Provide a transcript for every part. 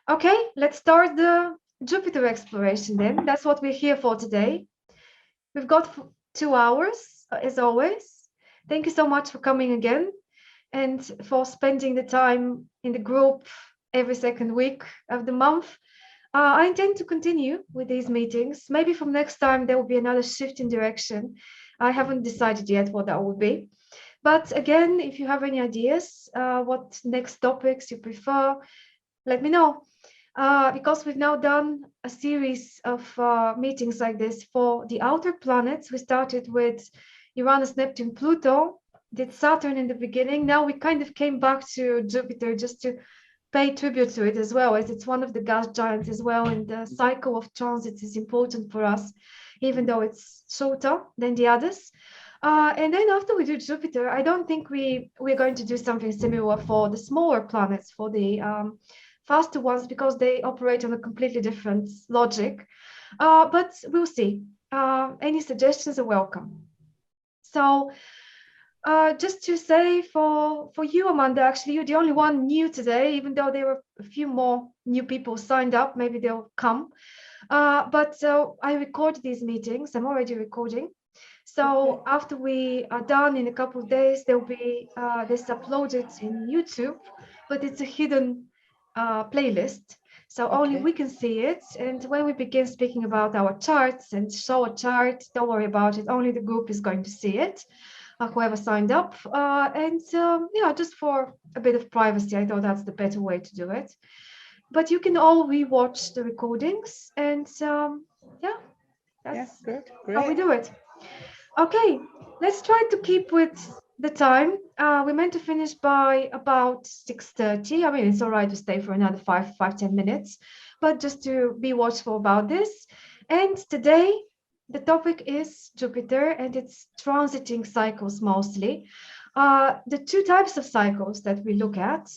Okay, let's start the Jupiter exploration then. That's what we're here for today. We've got 2 hours, as always. Thank you so much for coming again and for spending the time in the group every second week of the month. I intend to continue with these meetings. Maybe from next time there will be another shift in direction. I haven't decided yet what that will be. But again, if you have any ideas, what next topics you prefer, let me know. Because we've now done a series of meetings like this for the outer planets. We started with Uranus, Neptune, Pluto, did Saturn in the beginning. Now we kind of came back to Jupiter just to pay tribute to it as well, as it's one of the gas giants as well. And the cycle of transits is important for us, even though it's shorter than the others. And then after we do Jupiter, I don't think we're going to do something similar for the smaller planets, for the faster ones, because they operate on a completely different logic. But we'll see. Any suggestions are welcome. So just to say for you, Amanda, actually, you're the only one new today, even though there were a few more new people signed up. Maybe they'll come. But I record these meetings. I'm already recording. So after we are done in a couple of days, there'll be this uploaded in YouTube, but it's a hidden playlist. So only we can see it. And when we begin speaking about our charts and show a chart, don't worry about it. Only the group is going to see it, whoever signed up. And yeah, just for a bit of privacy, I thought that's the better way to do it. But you can all rewatch the recordings, and yeah, that's good. how we Great. do it. Okay, let's try to keep with the time. We meant to finish by about 6:30. I mean, it's all right to stay for another 10 minutes, but just to be watchful about this. And today, the topic is Jupiter and its transiting cycles mostly. The two types of cycles that we look at,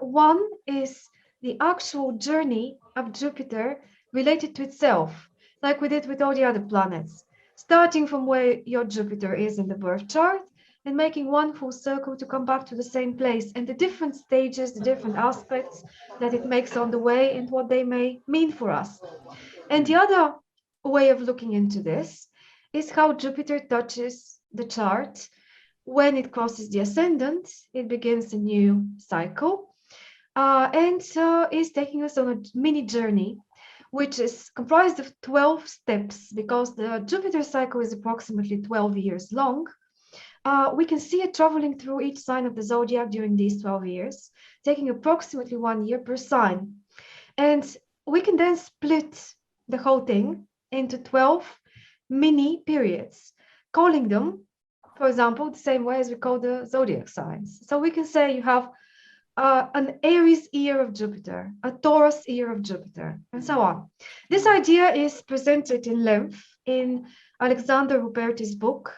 one is the actual journey of Jupiter related to itself, like we did with all the other planets, starting from where your Jupiter is in the birth chart and making one full circle to come back to the same place, and the different stages, the different aspects that it makes on the way and what they may mean for us. And the other way of looking into this is how Jupiter touches the chart. When it crosses the ascendant, it begins a new cycle, and is taking us on a mini journey, which is comprised of 12 steps, because the Jupiter cycle is approximately 12 years long. We can see it traveling through each sign of the zodiac during these 12 years, taking approximately 1 year per sign. And we can then split the whole thing into 12 mini periods, calling them, for example, the same way as we call the zodiac signs. So we can say you have an Aries year of Jupiter, a Taurus year of Jupiter, and so on. This idea is presented in length in Alexander Ruperti's book,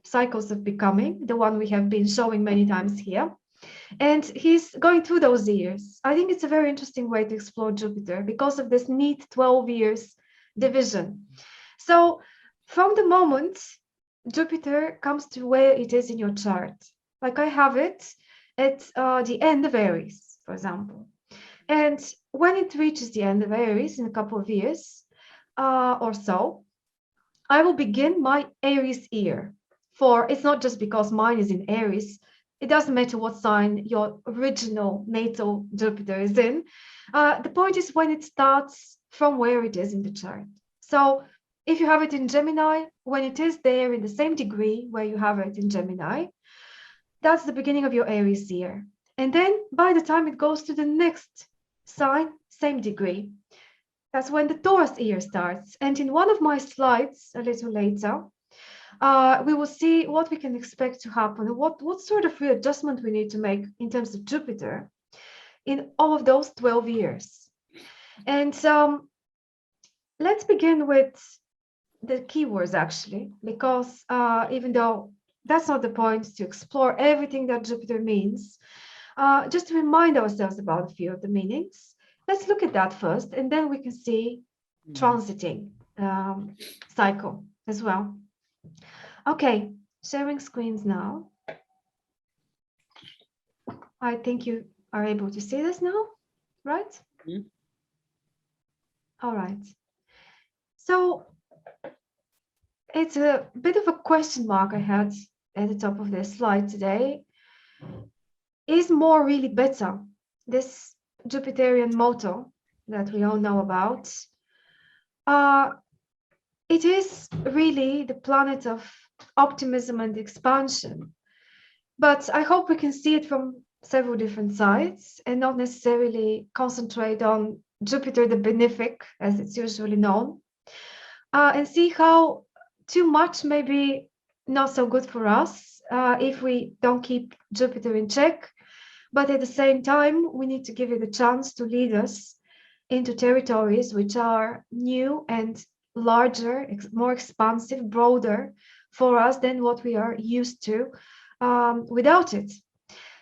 Cycles of Becoming, the one we have been showing many times here. And he's going through those years. I think it's a very interesting way to explore Jupiter because of this neat 12 years division. So from the moment Jupiter comes to where it is in your chart, like I have it at the end of Aries, for example. And when it reaches the end of Aries in a couple of years or so, I will begin my Aries year. For it's not just because mine is in Aries. It doesn't matter what sign your original natal Jupiter is in. The point is when it starts from where it is in the chart. So if you have it in Gemini, when it is there in the same degree where you have it in Gemini, that's the beginning of your Aries year. And then by the time it goes to the next sign, same degree, that's when the Taurus year starts. And in one of my slides a little later, we will see what we can expect to happen and what sort of readjustment we need to make in terms of Jupiter in all of those 12 years. And let's begin with the keywords, actually, because even though that's not the point to explore everything that Jupiter means, just to remind ourselves about a few of the meanings, let's look at that first, and then we can see transiting cycle as well. Okay, sharing screens now. I think you are able to see this now, right? All right. So it's a bit of a question mark I had at the top of this slide today. Is more really better? This Jupiterian motto that we all know about. It is really the planet of optimism and expansion. But I hope we can see it from several different sides and not necessarily concentrate on Jupiter the benefic, as it's usually known, and see how too much may be not so good for us if we don't keep Jupiter in check. But at the same time, we need to give it a chance to lead us into territories which are new and larger, more expansive, broader for us than what we are used to without it.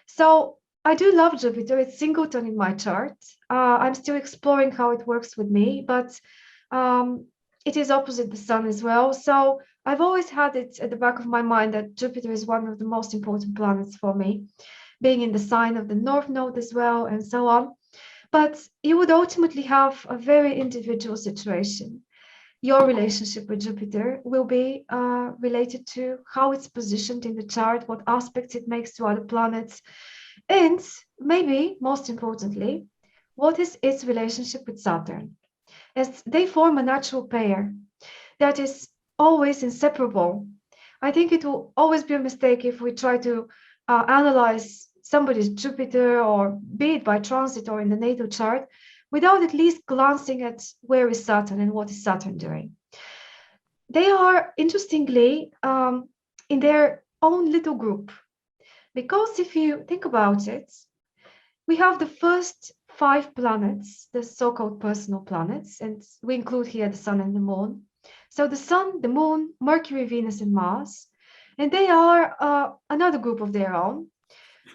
So I do love Jupiter. It's singleton in my chart. I'm still exploring how it works with me, but it is opposite the sun as well. So I've always had it at the back of my mind that Jupiter is one of the most important planets for me, being in the sign of the North Node as well, and so on. But you would ultimately have a very individual situation. Your relationship with Jupiter will be related to how it's positioned in the chart, what aspects it makes to other planets, and maybe most importantly, what is its relationship with Saturn, as they form a natural pair that is always inseparable. I think it will always be a mistake if we try to analyze somebody's Jupiter, or be it by transit or in the natal chart, without at least glancing at where is Saturn and what is Saturn doing. They are, interestingly, in their own little group. Because if you think about it, we have the first 5 planets, the so-called personal planets, and we include here the Sun and the Moon. So the Sun, the Moon, Mercury, Venus, and Mars, and they are another group of their own,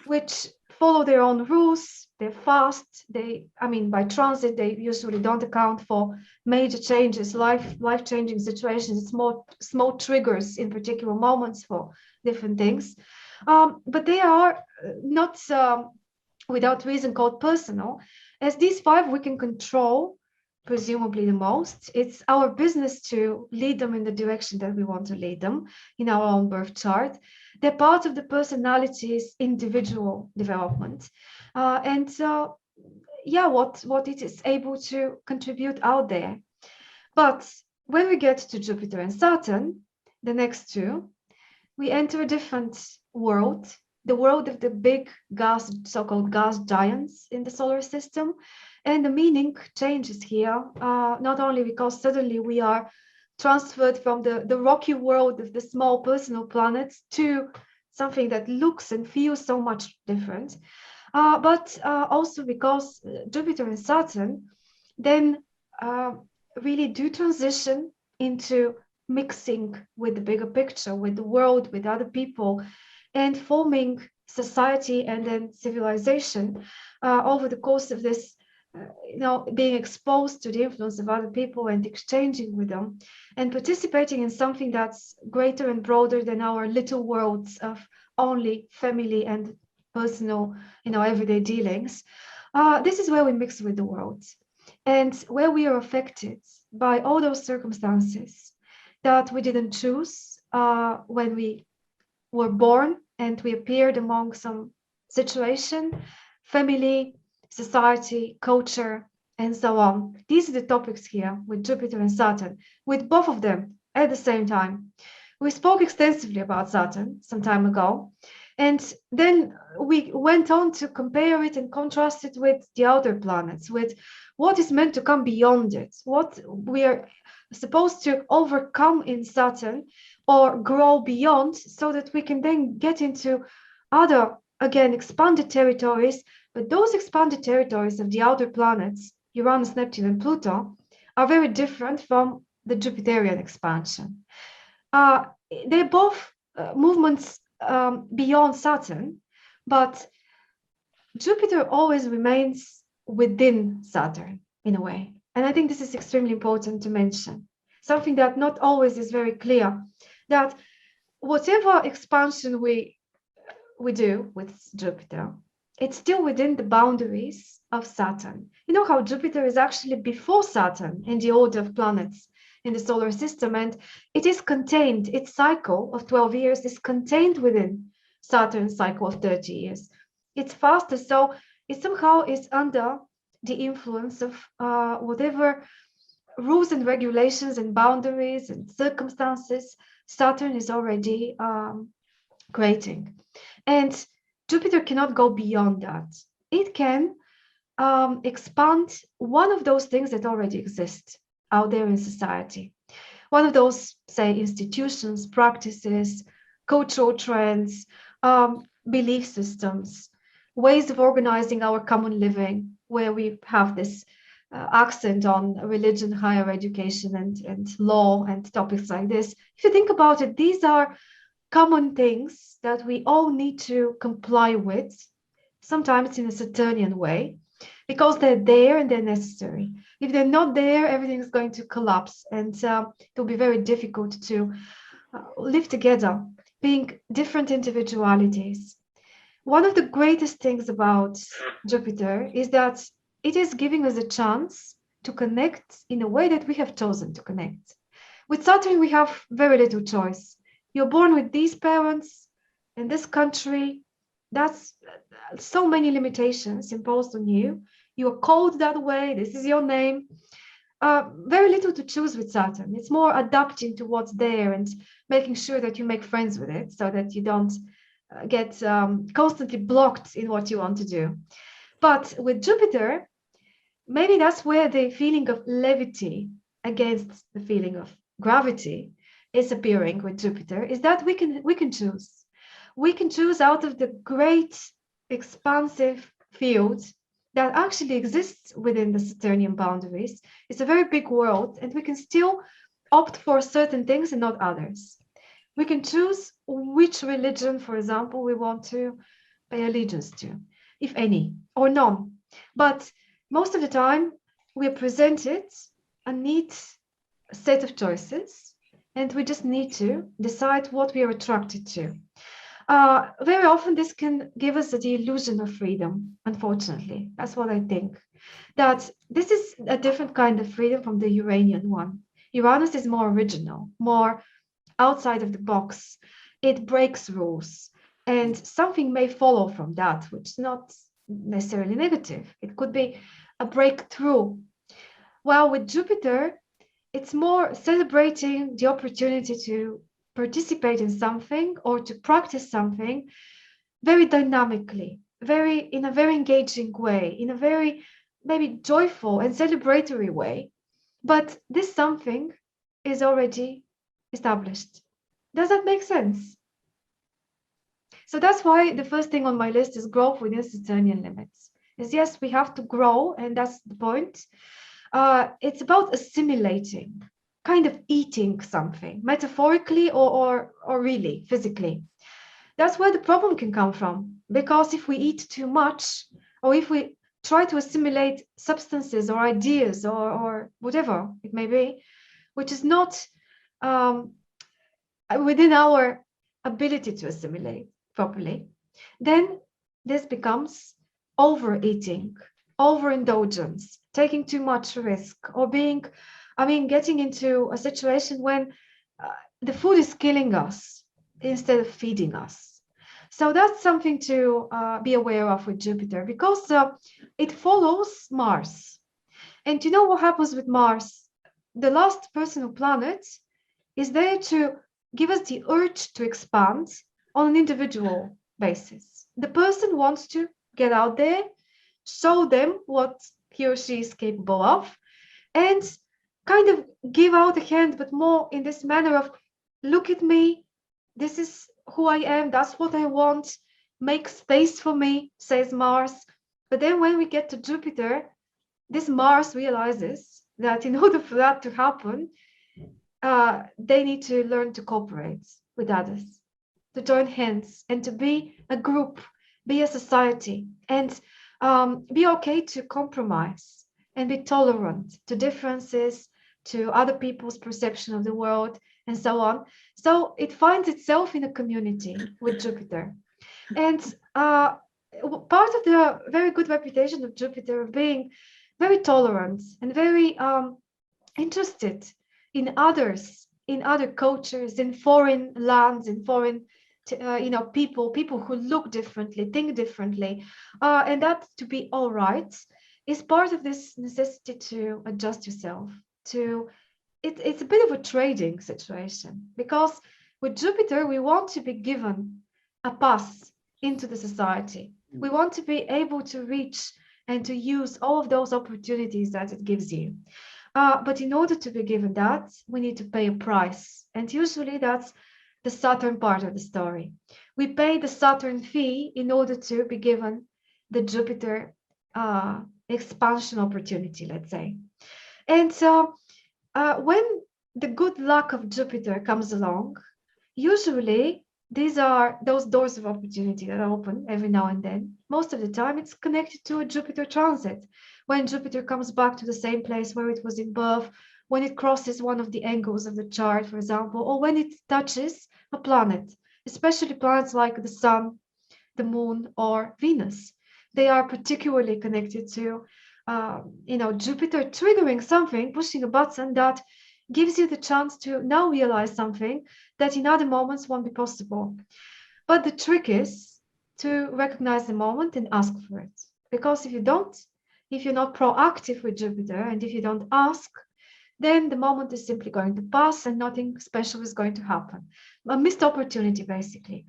which follow their own rules. They're fast. By transit, they usually don't account for major changes, life-changing situations. It's more small triggers in particular moments for different things. But they are not without reason called personal, as these 5 we can control presumably the most. It's our business to lead them in the direction that we want to lead them in our own birth chart. They're part of the personality's individual development. What it is able to contribute out there. But when we get to Jupiter and Saturn, the next 2, we enter a different world, the world of the big gas, so-called gas giants in the solar system. And the meaning changes here, not only because suddenly we are transferred from the rocky world of the small personal planets to something that looks and feels so much different, but also because Jupiter and Saturn then really do transition into mixing with the bigger picture, with the world, with other people, and forming society and then civilization over the course of this, being exposed to the influence of other people and exchanging with them and participating in something that's greater and broader than our little worlds of only family and personal, everyday dealings. This is where we mix with the world and where we are affected by all those circumstances that we didn't choose when we were born and we appeared among some situation, family, society, culture, and so on. These are the topics here with Jupiter and Saturn, with both of them at the same time. We spoke extensively about Saturn some time ago, and then we went on to compare it and contrast it with the outer planets, with what is meant to come beyond it, what we are supposed to overcome in Saturn or grow beyond, so that we can then get into other, again, expanded territories. But those expanded territories of the outer planets, Uranus, Neptune, and Pluto, are very different from the Jupiterian expansion. They're both movements beyond Saturn, but Jupiter always remains within Saturn in a way. And I think this is extremely important to mention, something that not always is very clear, that whatever expansion we do with Jupiter, it's still within the boundaries of Saturn. You know how Jupiter is actually before Saturn in the order of planets in the solar system, and it is contained, its cycle of 12 years is contained within Saturn's cycle of 30 years. It's faster, so it somehow is under the influence of whatever rules and regulations and boundaries and circumstances Saturn is already creating. And Jupiter cannot go beyond that. It can expand one of those things that already exist out there in society. One of those, say, institutions, practices, cultural trends, belief systems, ways of organizing our common living, where we have this accent on religion, higher education, and law, and topics like this. If you think about it, these are common things that we all need to comply with, sometimes in a Saturnian way, because they're there and they're necessary. If they're not there, everything is going to collapse, and it will be very difficult to live together, being different individualities. One of the greatest things about Jupiter is that it is giving us a chance to connect in a way that we have chosen to connect. With Saturn, we have very little choice. You're born with these parents in this country. That's so many limitations imposed on you. You're called that way. This is your name. Very little to choose with Saturn. It's more adapting to what's there and making sure that you make friends with it so that you don't get constantly blocked in what you want to do. But with Jupiter, maybe that's where the feeling of levity against the feeling of gravity is appearing with Jupiter, is that we can choose. We can choose out of the great expansive field that actually exists within the Saturnian boundaries. It's a very big world, and we can still opt for certain things and not others. We can choose which religion, for example, we want to pay allegiance to, if any, or none. But most of the time, we are presented a neat set of choices, and we just need to decide what we are attracted to. Very often, this can give us the illusion of freedom, unfortunately. That's what I think. That this is a different kind of freedom from the Uranian one. Uranus is more original, more outside of the box. It breaks rules, and something may follow from that, which is not necessarily negative. It could be a breakthrough. While with Jupiter, it's more celebrating the opportunity to participate in something or to practice something very dynamically, in a very engaging way, in a very maybe joyful and celebratory way. But this something is already established. Does that make sense? So that's why the first thing on my list is growth within Saturnian limits. Is yes, we have to grow, and that's the point. It's about assimilating, kind of eating something, metaphorically or really physically. That's where the problem can come from. Because if we eat too much, or if we try to assimilate substances or ideas or whatever it may be, which is not within our ability to assimilate properly, then this becomes overeating, overindulgence, taking too much risk, or getting into a situation when the food is killing us instead of feeding us. So that's something to be aware of with Jupiter, because it follows Mars. And you know what happens with Mars? The last personal planet is there to give us the urge to expand on an individual basis. The person wants to get out there, show them what he or she is capable of, and kind of give out a hand, but more in this manner of, look at me, this is who I am, that's what I want, make space for me, says Mars. But then when we get to Jupiter, this Mars realizes that in order for that to happen, they need to learn to cooperate with others, to join hands, and to be a group, be a society, and be okay to compromise and be tolerant to differences, to other people's perception of the world, and so on. So it finds itself in a community with Jupiter. And part of the very good reputation of Jupiter of being very tolerant and very interested in others, in other cultures, in foreign lands, in foreign people who look differently, think differently, and that to be all right is part of this necessity to adjust yourself to it's a bit of a trading situation because with Jupiter we want to be given a pass into the society. We want to be able to reach and to use all of those opportunities that it gives you. But in order to be given that, we need to pay a price. And usually that's the Saturn part of the story. We pay the Saturn fee in order to be given the Jupiter expansion opportunity, let's say. And so when the good luck of Jupiter comes along, usually these are those doors of opportunity that open every now and then. Most of the time, it's connected to a Jupiter transit. When Jupiter comes back to the same place where it was in birth, when it crosses one of the angles of the chart, for example, or when it touches a planet, especially planets like the Sun, the Moon, or Venus. They are particularly connected to, Jupiter triggering something, pushing a button that gives you the chance to now realize something that in other moments won't be possible. But the trick is to recognize the moment and ask for it. Because if you don't, if you're not proactive with Jupiter and if you don't ask, then the moment is simply going to pass and nothing special is going to happen. A missed opportunity, basically.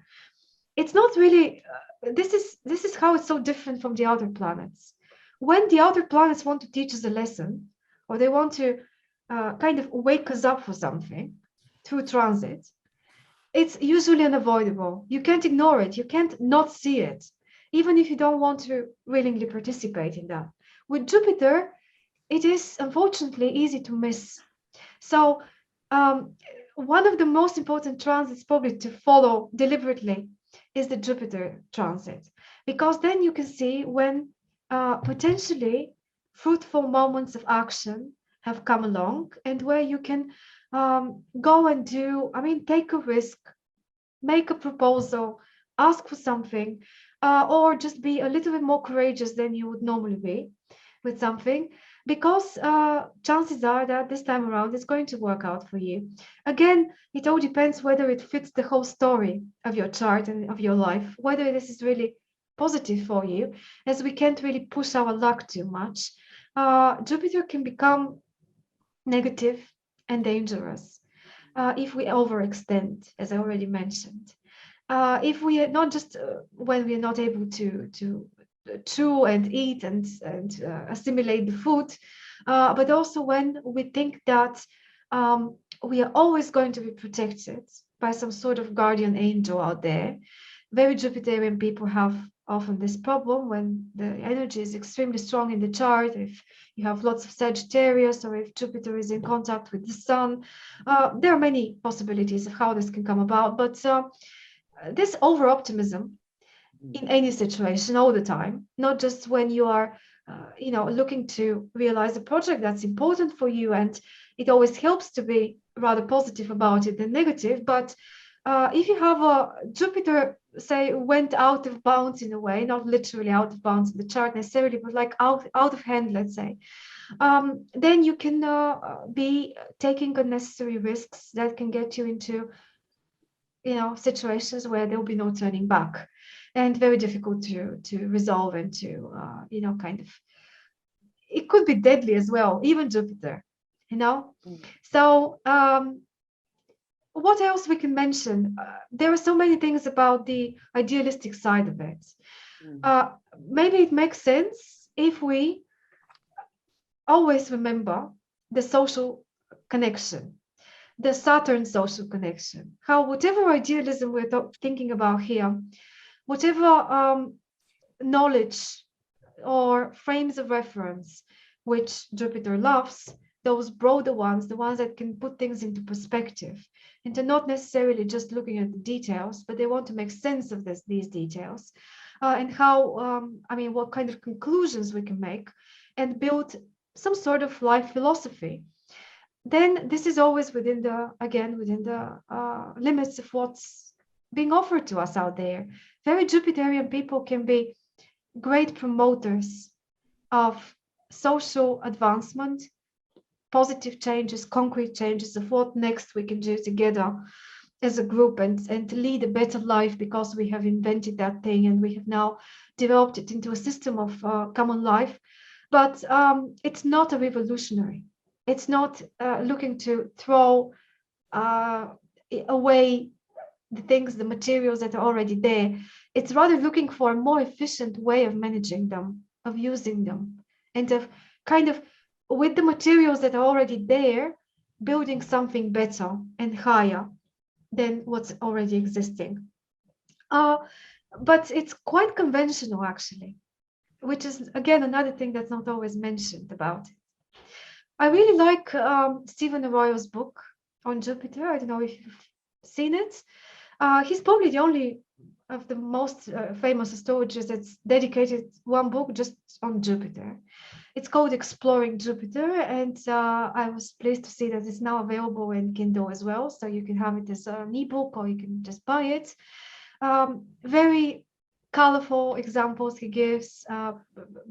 It's not really, this is how it's so different from the outer planets. When the outer planets want to teach us a lesson, or they want to kind of wake us up for something through transit, it's usually unavoidable. You can't ignore it. You can't not see it, even if you don't want to willingly participate in that. With Jupiter, it is unfortunately easy to miss. So one of the most important transits probably to follow deliberately is the Jupiter transit, because then you can see when potentially fruitful moments of action have come along and where you can go and do, take a risk, make a proposal, ask for something, or just be a little bit more courageous than you would normally be with something, because chances are that this time around it's going to work out for you. Again, it all depends whether it fits the whole story of your chart and of your life, whether this is really positive for you, as we can't really push our luck too much. Jupiter can become negative and dangerous if we overextend, as I already mentioned. If we are not just when we are not able to chew and eat and assimilate the food, but also when we think that we are always going to be protected by some sort of guardian angel out there. Very Jupiterian people have often this problem when the energy is extremely strong in the chart. If you have lots of Sagittarius or if Jupiter is in contact with the Sun, there are many possibilities of how this can come about. But this over optimism in any situation all the time, not just when you are looking to realize a project that's important for you, and it always helps to be rather positive about it than negative. But if you have a Jupiter, say, went out of bounds in a way, not literally out of bounds in the chart necessarily, but like out of hand, let's say, then you can be taking unnecessary risks that can get you into situations where there will be no turning back, and very difficult to resolve and to kind of, it could be deadly as well, even Jupiter. So what else we can mention? There are so many things about the idealistic side of it. Maybe it makes sense if we always remember the social connection, the Saturn social connection, how whatever idealism we're thinking about here, whatever knowledge or frames of reference which Jupiter loves, those broader ones, the ones that can put things into perspective, into not necessarily just looking at the details, but they want to make sense of these details, and how, what kind of conclusions we can make and build some sort of life philosophy. Then this is always within the limits of what's being offered to us out there. Very Jupiterian people can be great promoters of social advancement, positive changes, concrete changes of what next we can do together as a group and to lead a better life, because we have invented that thing and we have now developed it into a system of common life. But it's not a revolutionary. It's not looking to throw away the things, the materials that are already there. It's rather looking for a more efficient way of managing them, of using them, and of kind of, with the materials that are already there, building something better and higher than what's already existing. But it's quite conventional, actually, which is, again, another thing that's not always mentioned about it. I really like Stephen Arroyo's book on Jupiter. I don't know if you've seen it. He's probably the only of the most famous astrologers that's dedicated one book just on Jupiter. It's called Exploring Jupiter, and I was pleased to see that it's now available in Kindle as well, so you can have it as an ebook or you can just buy it. Very colorful examples he gives,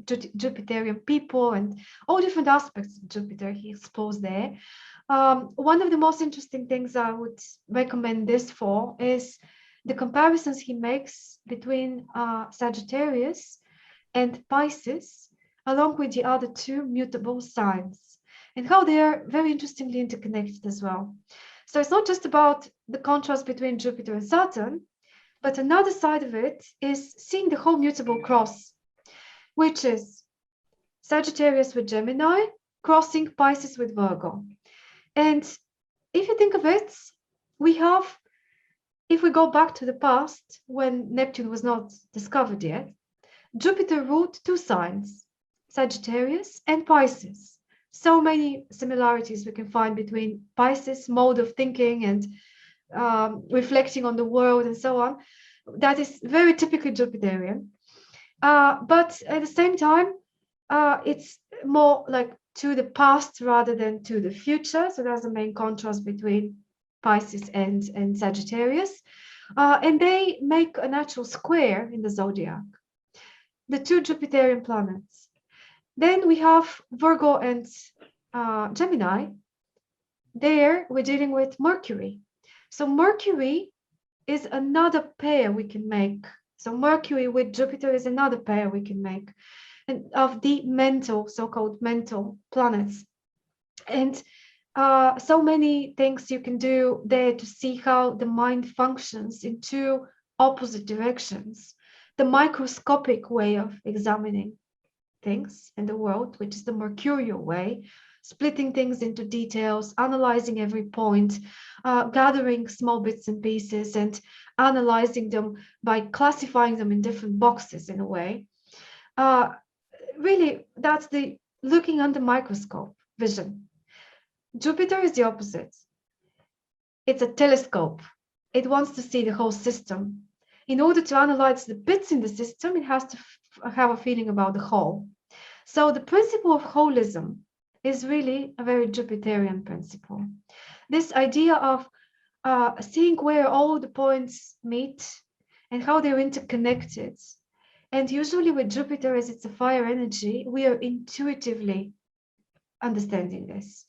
Jupiterian people and all different aspects of Jupiter he explores there. One of the most interesting things I would recommend this for is the comparisons he makes between Sagittarius and Pisces, along with the other two mutable signs, and how they are very interestingly interconnected as well. So it's not just about the contrast between Jupiter and Saturn, but another side of it is seeing the whole mutable cross, which is Sagittarius with Gemini crossing Pisces with Virgo. And if you think of it, we have, if we go back to the past when Neptune was not discovered yet, Jupiter ruled two signs, Sagittarius and Pisces. So many similarities we can find between Pisces' mode of thinking and reflecting on the world and so on. That is very typically Jupiterian. But at the same time, it's more like to the past rather than to the future. So that's the main contrast between Pisces and Sagittarius. And they make a natural square in the zodiac, the two Jupiterian planets. Then we have Virgo and Gemini. There we're dealing with Mercury. So Mercury is another pair we can make. So Mercury with Jupiter is another pair we can make, and of the mental, so-called mental planets. And so many things you can do there to see how the mind functions in two opposite directions. The microscopic way of examining things in the world, which is the Mercurial way, splitting things into details, analyzing every point, gathering small bits and pieces and analyzing them by classifying them in different boxes in a way. Really, that's the looking under microscope vision. Jupiter is the opposite. It's a telescope. It wants to see the whole system. In order to analyze the bits in the system, it has to have a feeling about the whole. So the principle of holism is really a very Jupiterian principle. This idea of seeing where all the points meet and how they're interconnected. And usually with Jupiter, as it's a fire energy, we are intuitively understanding this,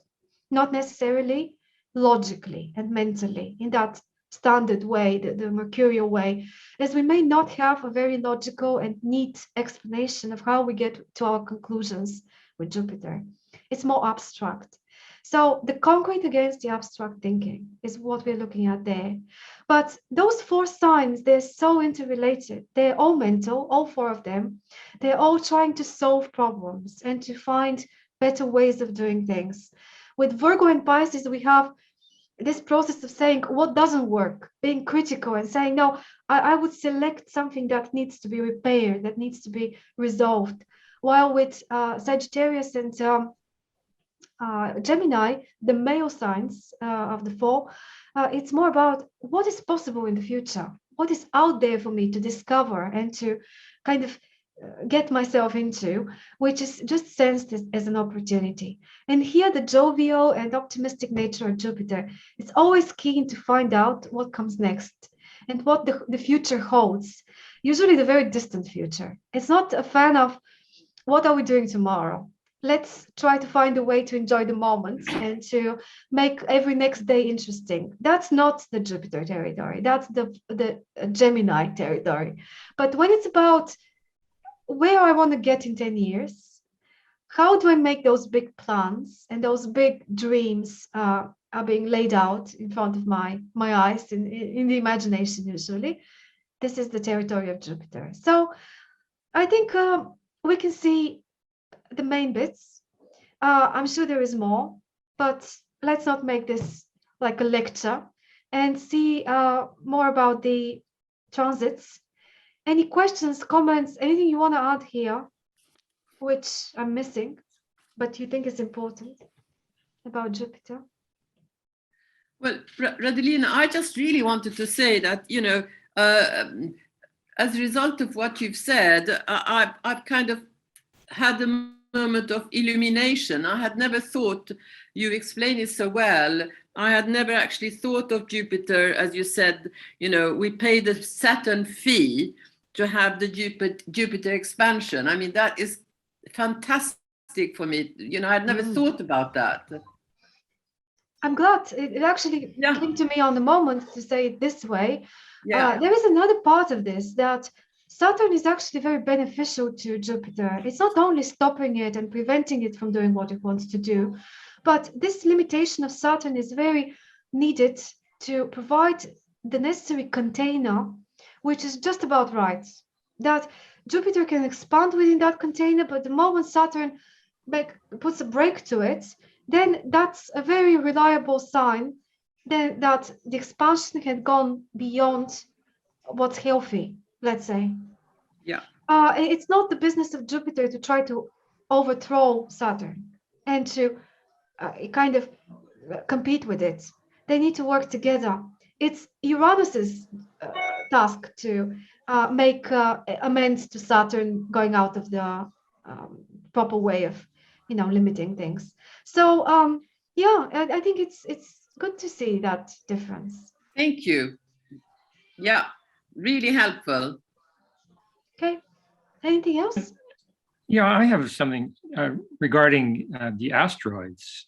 not necessarily logically and mentally in that standard way, the Mercurial way, as we may not have a very logical and neat explanation of how we get to our conclusions with Jupiter. It's more abstract. So the concrete against the abstract thinking is what we're looking at there. But those four signs, they're so interrelated. They're all mental, all four of them. They're all trying to solve problems and to find better ways of doing things. With Virgo and Pisces, we have this process of saying what doesn't work, being critical and saying, no, I would select something that needs to be repaired, that needs to be resolved. While with Sagittarius and Gemini, the male signs of the four, it's more about what is possible in the future, what is out there for me to discover and to kind of get myself into, which is just sensed as an opportunity. And here the jovial and optimistic nature of Jupiter is always keen to find out what comes next and what the future holds. usually the very distant future. It's not a fan of what are we doing tomorrow. Let's try to find a way to enjoy the moment and to make every next day interesting. That's not the Jupiter territory. That's the Gemini territory. But when it's about where I want to get in 10 years, how do I make those big plans and those big dreams are being laid out in front of my eyes in the imagination usually. This is the territory of Jupiter. So I think we can see the main bits. I'm sure there is more, but let's not make this like a lecture and see more about the transits. Any questions, comments, anything you want to add here, which I'm missing, but you think is important about Jupiter? Well, Radelina, I just really wanted to say that, you know, as a result of what you've said, I've kind of had a moment of illumination. I had never thought, you explained it so well, I had never actually thought of Jupiter, as you said, you know, we pay the Saturn fee to have the Jupiter expansion. I mean, that is fantastic for me. You know, I'd never thought about that. I'm glad it actually came to me on the moment to say it this way. There is another part of this that Saturn is actually very beneficial to Jupiter. It's not only stopping it and preventing it from doing what it wants to do, but this limitation of Saturn is very needed to provide the necessary container, which is just about right. That Jupiter can expand within that container, but the moment Saturn puts a break to it, then that's a very reliable sign then that the expansion had gone beyond what's healthy, let's say. Yeah. It's not the business of Jupiter to try to overthrow Saturn and to kind of compete with it. They need to work together. It's Uranus's task to make amends to Saturn going out of the proper way of, you know, limiting things. So I think it's good to see that difference. Thank you. Yeah, really helpful. Okay, anything else? Yeah, I have something regarding the asteroids.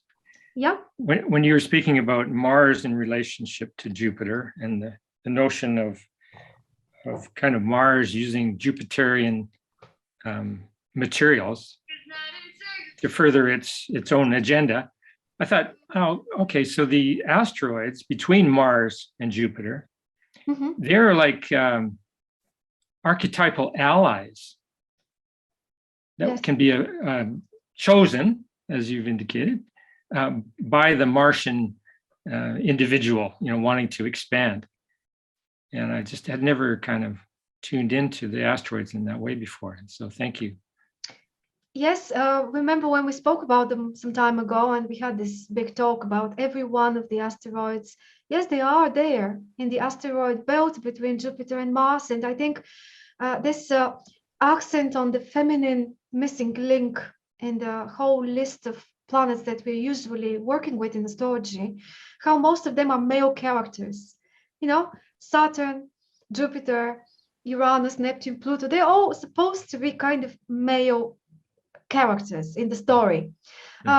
Yeah. When you were speaking about Mars in relationship to Jupiter and the notion of kind of Mars using Jupiterian materials to further its own agenda, I thought, oh, okay, so the asteroids between Mars and Jupiter, they're like archetypal allies that can be chosen, as you've indicated, by the Martian individual, you know, wanting to expand. And I just had never kind of tuned into the asteroids in that way before. And so thank you. Yes, remember when we spoke about them some time ago and we had this big talk about every one of the asteroids. Yes, they are there in the asteroid belt between Jupiter and Mars. And I think this accent on the feminine missing link in the whole list of planets that we're usually working with in astrology, how most of them are male characters. You know, Saturn, Jupiter, Uranus, Neptune, Pluto, they're all supposed to be kind of male characters in the story.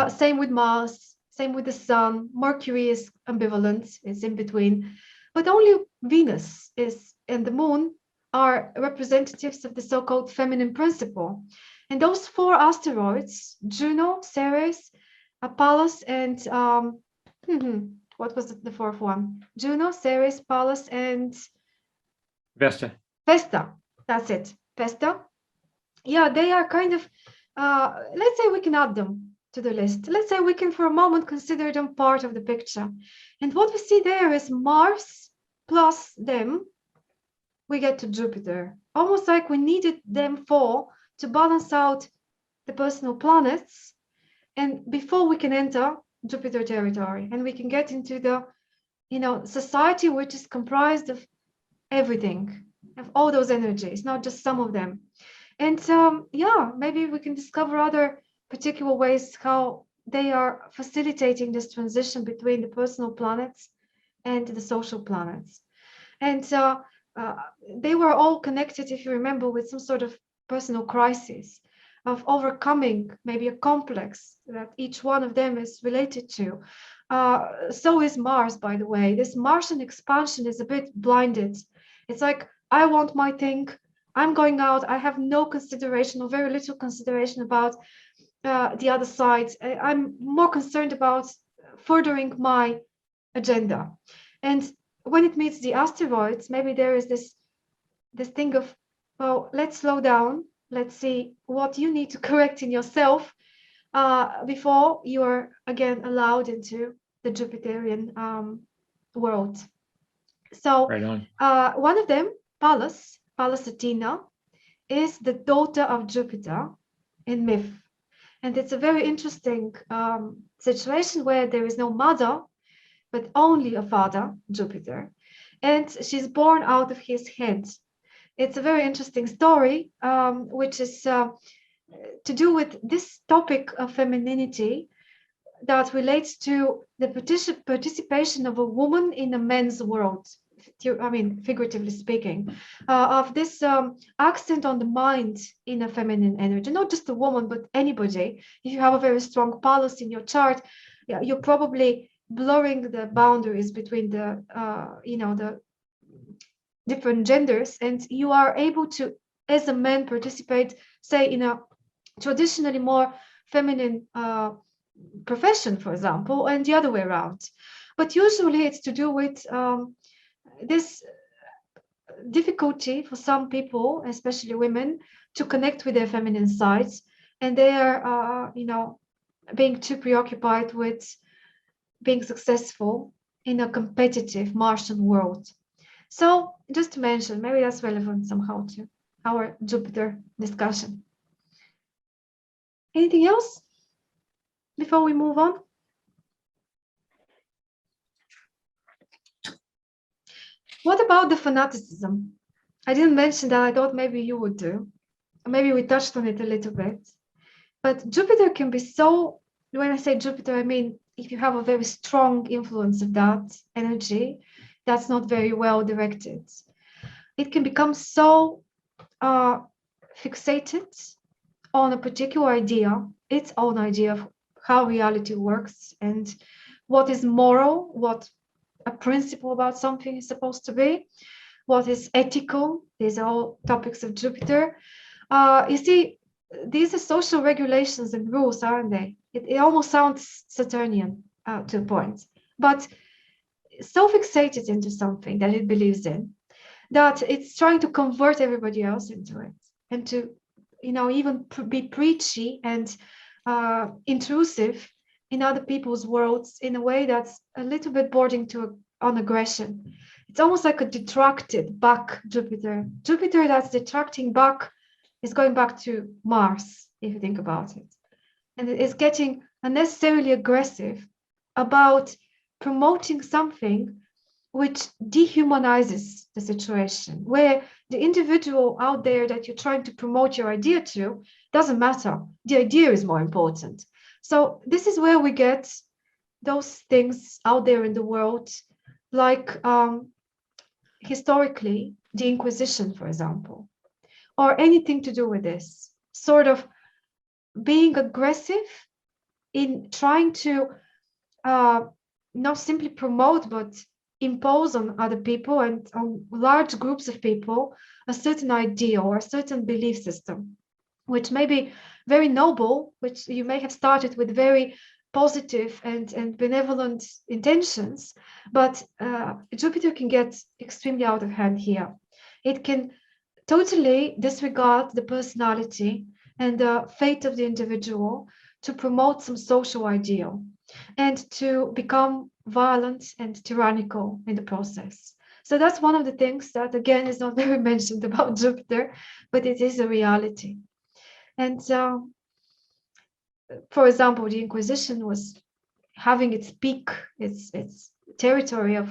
Same with Mars, same with the Sun. Mercury is ambivalent, it's in between. But only Venus is and the Moon are representatives of the so-called feminine principle. And those four asteroids, Juno, Ceres, Pallas, and what was the fourth one? Juno, Ceres, Pallas, and Vesta. Vesta, that's it. Vesta. Yeah, they are kind of, let's say we can add them to the list. Let's say we can for a moment consider them part of the picture. And what we see there is Mars plus them, we get to Jupiter. Almost like we needed them four to balance out the personal planets. And before we can enter Jupiter territory and we can get into the, you know, society which is comprised of everything, of all those energies, not just some of them. And maybe we can discover other particular ways how they are facilitating this transition between the personal planets and the social planets. And they were all connected, if you remember, with some sort of personal crisis of overcoming maybe a complex that each one of them is related to. So is Mars, by the way. This Martian expansion is a bit blinded. It's like, I want my thing. I'm going out. I have no consideration or very little consideration about the other side. I'm more concerned about furthering my agenda. And when it meets the asteroids, maybe there is this thing of, well, let's slow down. Let's see what you need to correct in yourself before you are again allowed into the Jupiterian world. So Right on. one of them, Pallas Athena, is the daughter of Jupiter in myth. And it's a very interesting situation where there is no mother, but only a father, Jupiter. And she's born out of his head. It's a very interesting story, which is to do with this topic of femininity that relates to the participation of a woman in a man's world. I mean, figuratively speaking, of this accent on the mind in a feminine energy, not just a woman, but anybody. If you have a very strong Pallas in your chart, you're probably blurring the boundaries between the, the different genders, and you are able to, as a man, participate, say, in a traditionally more feminine profession, for example, and the other way around. But usually it's to do with this difficulty for some people, especially women, to connect with their feminine sides, and they are, being too preoccupied with being successful in a competitive Martian world. So just to mention, maybe that's relevant somehow to our Jupiter discussion. Anything else before we move on? What about the fanaticism? I didn't mention that. I thought maybe you would do. Maybe we touched on it a little bit. But Jupiter can be so, when I say Jupiter, I mean, if you have a very strong influence of that energy, that's not very well directed. It can become so fixated on a particular idea, its own idea of how reality works and what is moral, what a principle about something is supposed to be, what is ethical. These are all topics of Jupiter. You see, these are social regulations and rules, aren't they? It almost sounds Saturnian to a point, but so fixated into something that it believes in that it's trying to convert everybody else into it, and to, even be preachy and intrusive in other people's worlds in a way that's a little bit bordering on aggression. It's almost like a detracted back Jupiter. Jupiter that's detracting back is going back to Mars, if you think about it. And it is getting unnecessarily aggressive about promoting something which dehumanizes the situation, where the individual out there that you're trying to promote your idea to doesn't matter. The idea is more important. So this is where we get those things out there in the world, like historically, the Inquisition, for example, or anything to do with this, sort of being aggressive in trying to not simply promote, but impose on other people and on large groups of people a certain idea or a certain belief system, which may be very noble, which you may have started with very positive and benevolent intentions, but Jupiter can get extremely out of hand here. It can totally disregard the personality and the fate of the individual to promote some social ideal and to become violent and tyrannical in the process. So that's one of the things that, again, is not very mentioned about Jupiter, but it is a reality. And for example, the Inquisition was having its peak, its territory of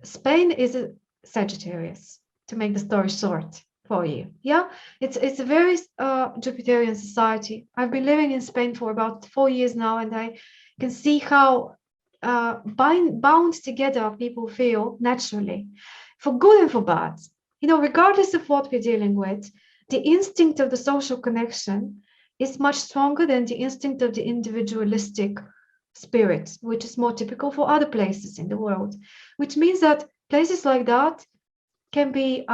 Spain is a Sagittarius, to make the story short for you. Yeah, it's a very Jupiterian society. I've been living in Spain for about 4 years now, and I can see how bound together, people feel naturally, for good and for bad. Regardless of what we're dealing with, the instinct of the social connection is much stronger than the instinct of the individualistic spirit, which is more typical for other places in the world, which means that places like that can be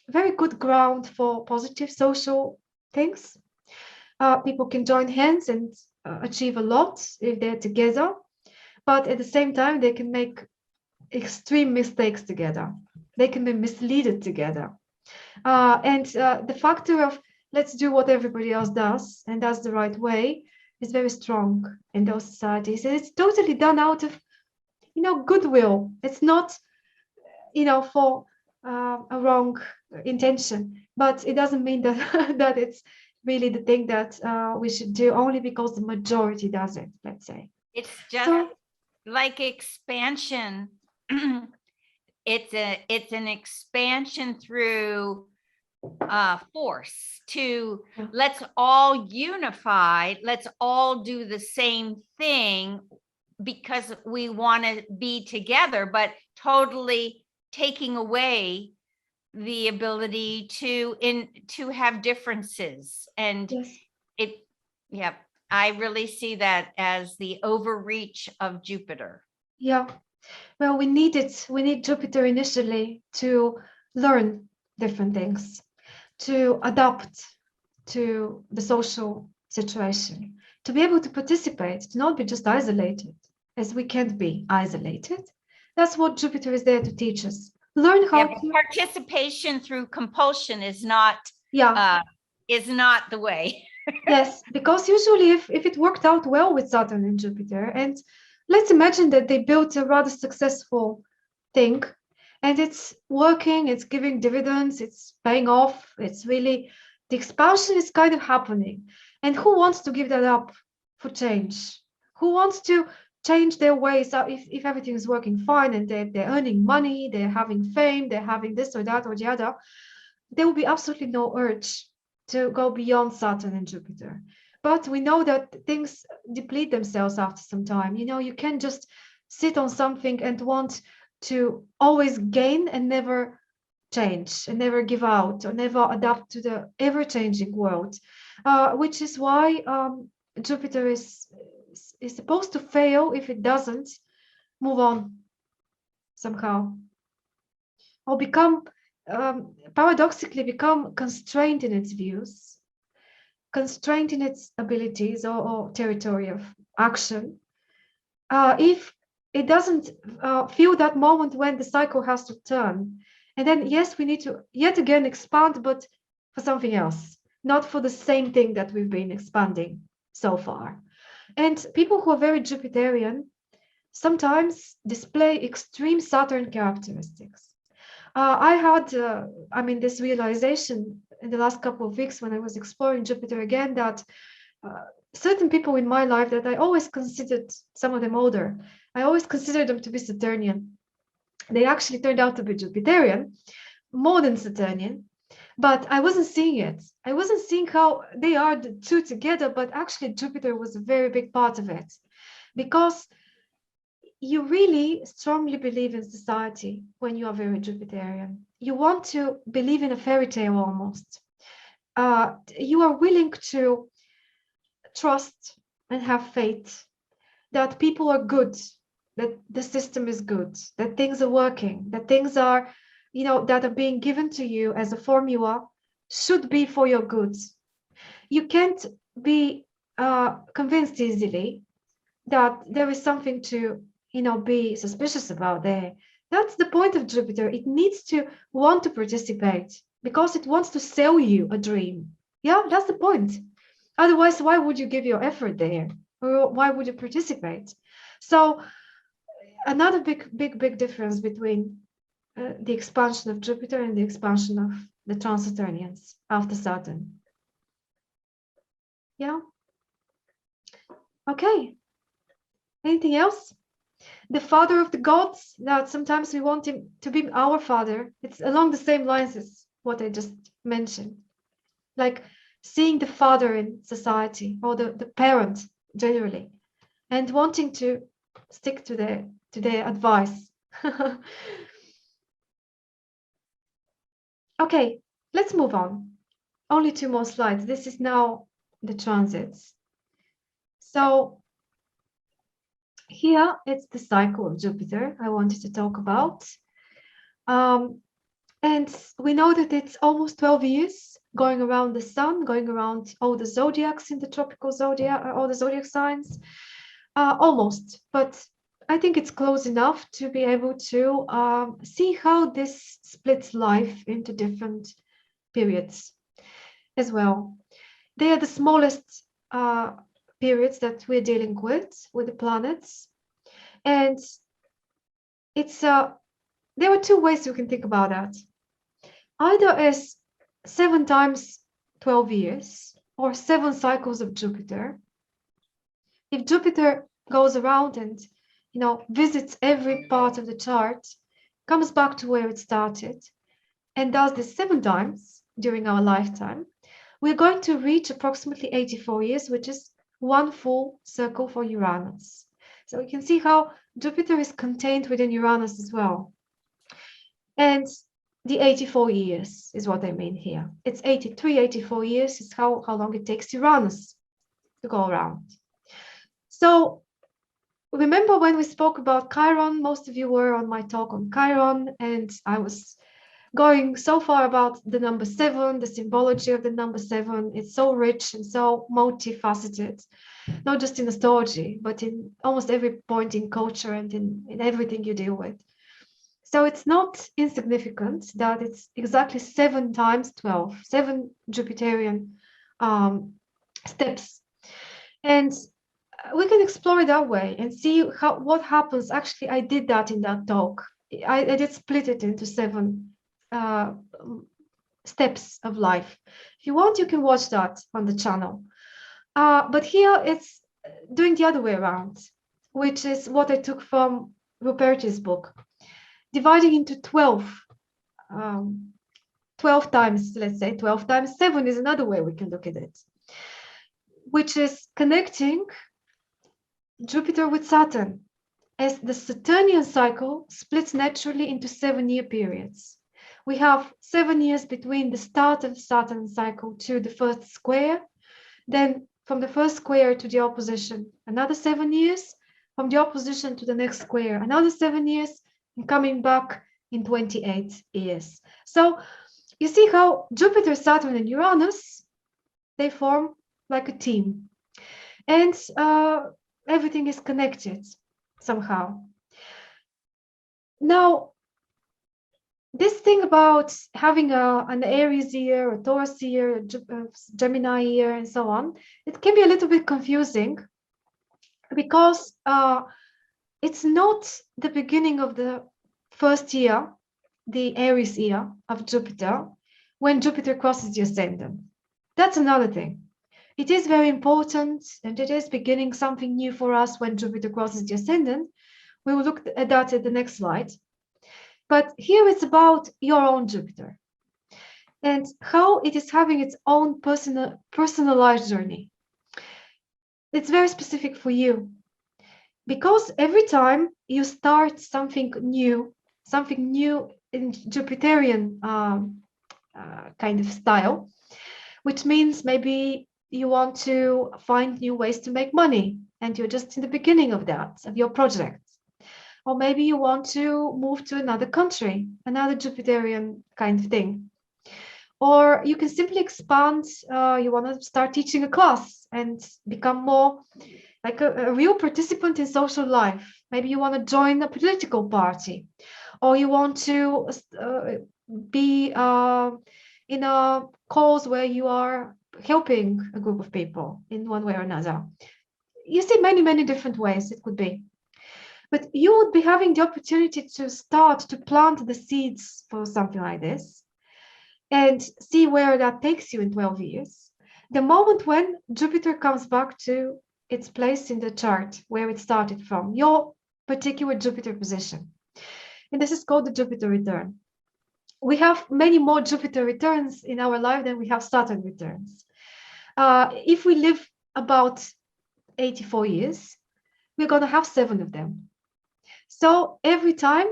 very good ground for positive social things. People can join hands and achieve a lot if they're together, but at the same time, they can make extreme mistakes together. They can be misleaded together. And the factor of let's do what everybody else does, and that's the right way, is very strong in those societies. And it's totally done out of, goodwill. It's not, for a wrong intention, but it doesn't mean that that it's really the thing that we should do only because the majority does it, let's say. It's just like expansion. It's an expansion through force to let's all unify, let's all do the same thing because we want to be together, but totally taking away the ability to have differences. And I really see that as the overreach of Jupiter. Yeah. Well, we need Jupiter initially to learn different things, to adapt to the social situation, to be able to participate, to not be just isolated, as we can't be isolated. That's what Jupiter is there to teach us. Learn how to... Participation through compulsion is not the way. Yes, because usually if it worked out well with Saturn and Jupiter, and let's imagine that they built a rather successful thing and it's working, it's giving dividends, it's paying off, it's really, the expansion is kind of happening. And who wants to give that up for change? Who wants to change their ways if everything is working fine and they're earning money, they're having fame, they're having this or that or the other? There will be absolutely no urge to go beyond Saturn and Jupiter. But we know that things deplete themselves after some time. You can't just sit on something and want to always gain and never change and never give out or never adapt to the ever-changing world, which is why Jupiter is supposed to fail if it doesn't move on somehow, or paradoxically become constrained in its views, constrained in its abilities or territory of action, if it doesn't feel that moment when the cycle has to turn. And then, yes, we need to yet again expand, but for something else, not for the same thing that we've been expanding so far. And people who are very Jupiterian sometimes display extreme Saturn characteristics. I had, this realization in the last couple of weeks when I was exploring Jupiter again, that certain people in my life that I always considered, some of them older, I always considered them to be Saturnian. They actually turned out to be Jupiterian, more than Saturnian, but I wasn't seeing it. I wasn't seeing how they are the two together, but actually Jupiter was a very big part of it, because you really strongly believe in society when you are very Jupiterian. You want to believe in a fairy tale almost. You are willing to trust and have faith that people are good, that the system is good, that things are working, that things are, that are being given to you as a formula should be for your good. You can't be convinced easily that there is something to be suspicious about there. That's the point of Jupiter. It needs to want to participate because it wants to sell you a dream. Yeah, that's the point. Otherwise, why would you give your effort there? Or why would you participate? So another big difference between the expansion of Jupiter and the expansion of the Trans-Saturnians after Saturn. Yeah. Okay. Anything else? The father of the gods, that sometimes we want him to be our father. It's along the same lines as what I just mentioned. Like seeing the father in society, or the parent generally, and wanting to stick to the advice. Okay, let's move on. Only 2 more slides. This is now the transits. So here it's the cycle of Jupiter I wanted to talk about. And we know that it's almost 12 years going around the sun, going around all the zodiacs in the tropical zodiac, all the zodiac signs, almost. But I think it's close enough to be able to see how this splits life into different periods as well. They are the smallest periods that we're dealing with the planets. And it's there are 2 ways you can think about that. Either as 7 times 12 years or 7 cycles of Jupiter. If Jupiter goes around and, visits every part of the chart, comes back to where it started, and does this 7 times during our lifetime, we're going to reach approximately 84 years, which is 1 full circle for Uranus. So you can see how Jupiter is contained within Uranus as well. And the 84 years is what I mean here. It's 84 years is how long it takes Uranus to go around. So remember when we spoke about Chiron, most of you were on my talk on Chiron, and I was going so far about the number 7, the symbology of the number 7. It's so rich and so multifaceted, not just in astrology, but in almost every point in culture and in everything you deal with. So it's not insignificant that it's exactly 7 times 12, 7 Jupiterian steps. And we can explore it that way and see what happens. Actually, I did that in that talk. I did split it into 7 steps of life. If you want, you can watch that on the channel. But here it's doing the other way around, which is what I took from Ruperti's book. Dividing into 12 times, let's say 12 times 7 is another way we can look at it, which is connecting Jupiter with Saturn, as the Saturnian cycle splits naturally into 7-year periods. We have 7 years between the start of the Saturn cycle to the first square, then from the first square to the opposition, another 7 years, from the opposition to the next square, another 7 years, and coming back in 28 years. So you see how Jupiter, Saturn, and Uranus, they form like a team. And everything is connected somehow. Now, this thing about having an Aries year, a Taurus year, a Gemini year, and so on, it can be a little bit confusing because it's not the beginning of the first year, the Aries year of Jupiter, when Jupiter crosses the ascendant. That's another thing. It is very important, and it is beginning something new for us when Jupiter crosses the ascendant. We will look at that at the next slide. But here it's about your own Jupiter and how it is having its own personalized journey. It's very specific for you because every time you start something new in Jupiterian kind of style, which means maybe you want to find new ways to make money and you're just in the beginning of that, of your project. Or maybe you want to move to another country, another Jupiterian kind of thing. Or you can simply expand, you want to start teaching a class and become more like a real participant in social life. Maybe you want to join a political party, or you want to be in a cause where you are helping a group of people in one way or another. You see many, many different ways it could be. But you would be having the opportunity to start to plant the seeds for something like this and see where that takes you in 12 years. The moment when Jupiter comes back to its place in the chart where it started from, your particular Jupiter position. And this is called the Jupiter return. We have many more Jupiter returns in our life than we have Saturn returns. If we live about 84 years, we're going to have 7 of them. So every time,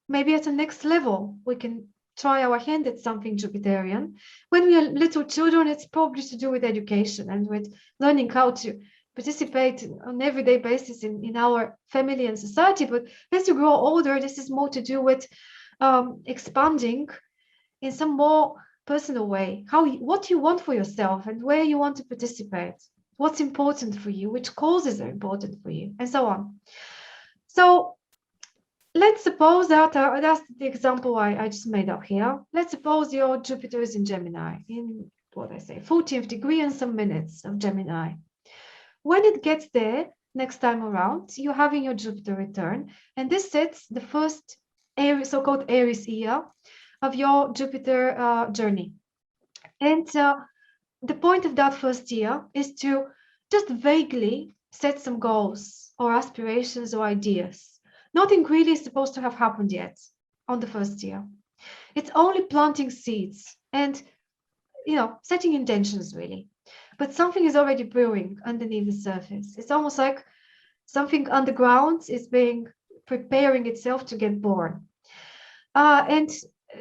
maybe at the next level, we can try our hand at something Jupiterian. When we are little children, it's probably to do with education and with learning how to participate on an everyday basis in our family and society. But as you grow older, this is more to do with expanding in some more personal way, what you want for yourself and where you want to participate, what's important for you, which causes are important for you, and so on. So let's suppose that that's the example I just made up here. Let's suppose your Jupiter is in Gemini, in what I say, 40th degree and some minutes of Gemini. When it gets there next time around, you're having your Jupiter return, and this sets the first Aries, so-called Aries year of your Jupiter journey. And the point of that first year is to just vaguely set some goals or aspirations or ideas. Nothing really is supposed to have happened yet on the first year. It's only planting seeds and, setting intentions really. But something is already brewing underneath the surface. It's almost like something underground is preparing itself to get born. And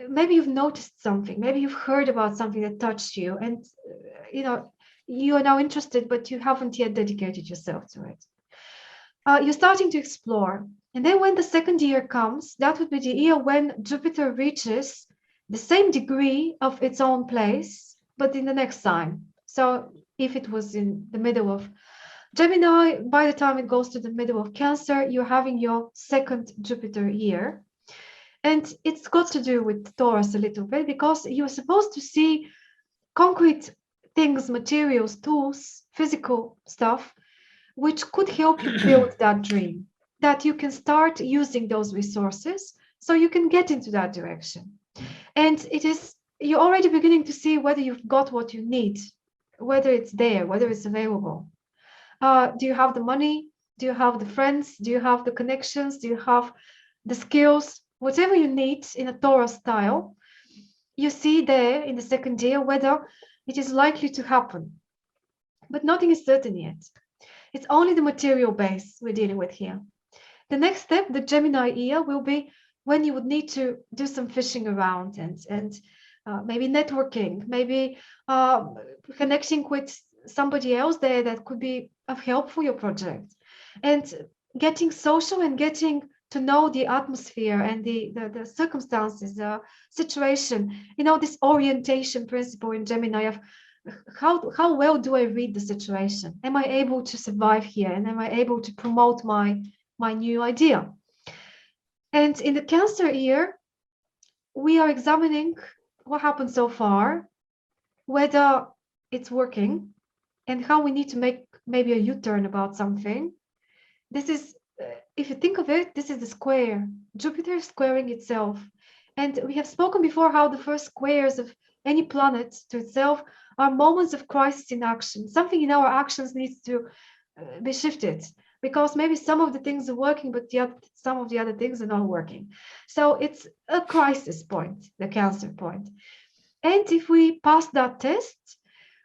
maybe you've noticed something, maybe you've heard about something that touched you, and you are now interested, but you haven't yet dedicated yourself to it. You're starting to explore, and then when the second year comes, that would be the year when Jupiter reaches the same degree of its own place, but in the next sign. So if it was in the middle of Gemini, by the time it goes to the middle of Cancer, you're having your second Jupiter year. And it's got to do with Taurus a little bit, because you're supposed to see concrete things, materials, tools, physical stuff, which could help you build that dream, that you can start using those resources so you can get into that direction. And you're already beginning to see whether you've got what you need, whether it's there, whether it's available. Do you have the money? Do you have the friends? Do you have the connections? Do you have the skills? Whatever you need in a Taurus style, you see there in the second year whether it is likely to happen. But nothing is certain yet. It's only the material base we're dealing with here. The next step, the Gemini year, will be when you would need to do some fishing around and maybe networking, maybe connecting with somebody else there that could be of help for your project, and getting social and getting to know the atmosphere and the circumstances, the situation, this orientation principle in Gemini of how well do I read the situation? Am I able to survive here? And am I able to promote my new idea? And in the Cancer year, we are examining what happened so far, whether it's working, and how we need to make maybe a U-turn about something. This is, if you think of it, this is the square. Jupiter is squaring itself. And we have spoken before how the first squares of any planet to itself are moments of crisis in action. Something in our actions needs to be shifted, because maybe some of the things are working, but some of the other things are not working. So it's a crisis point, the Cancer point. And if we pass that test,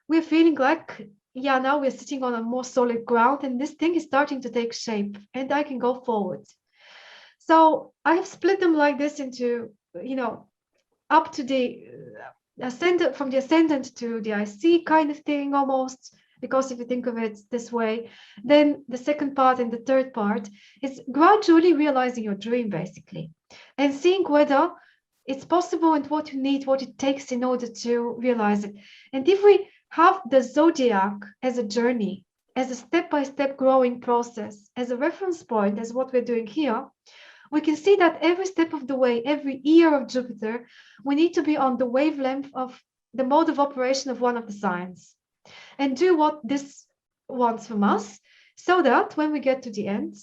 we're feeling like, yeah, now we're sitting on a more solid ground, and this thing is starting to take shape, and I can go forward. So I have split them like this into, up to the ascendant, from the ascendant to the IC kind of thing almost, because if you think of it this way, then the second part and the third part is gradually realizing your dream, basically, and seeing whether it's possible and what you need, what it takes in order to realize it. And if we have the zodiac as a journey, as a step-by-step growing process, as a reference point, as what we're doing here, we can see that every step of the way, every year of Jupiter, we need to be on the wavelength of the mode of operation of one of the signs and do what this wants from us, so that when we get to the end,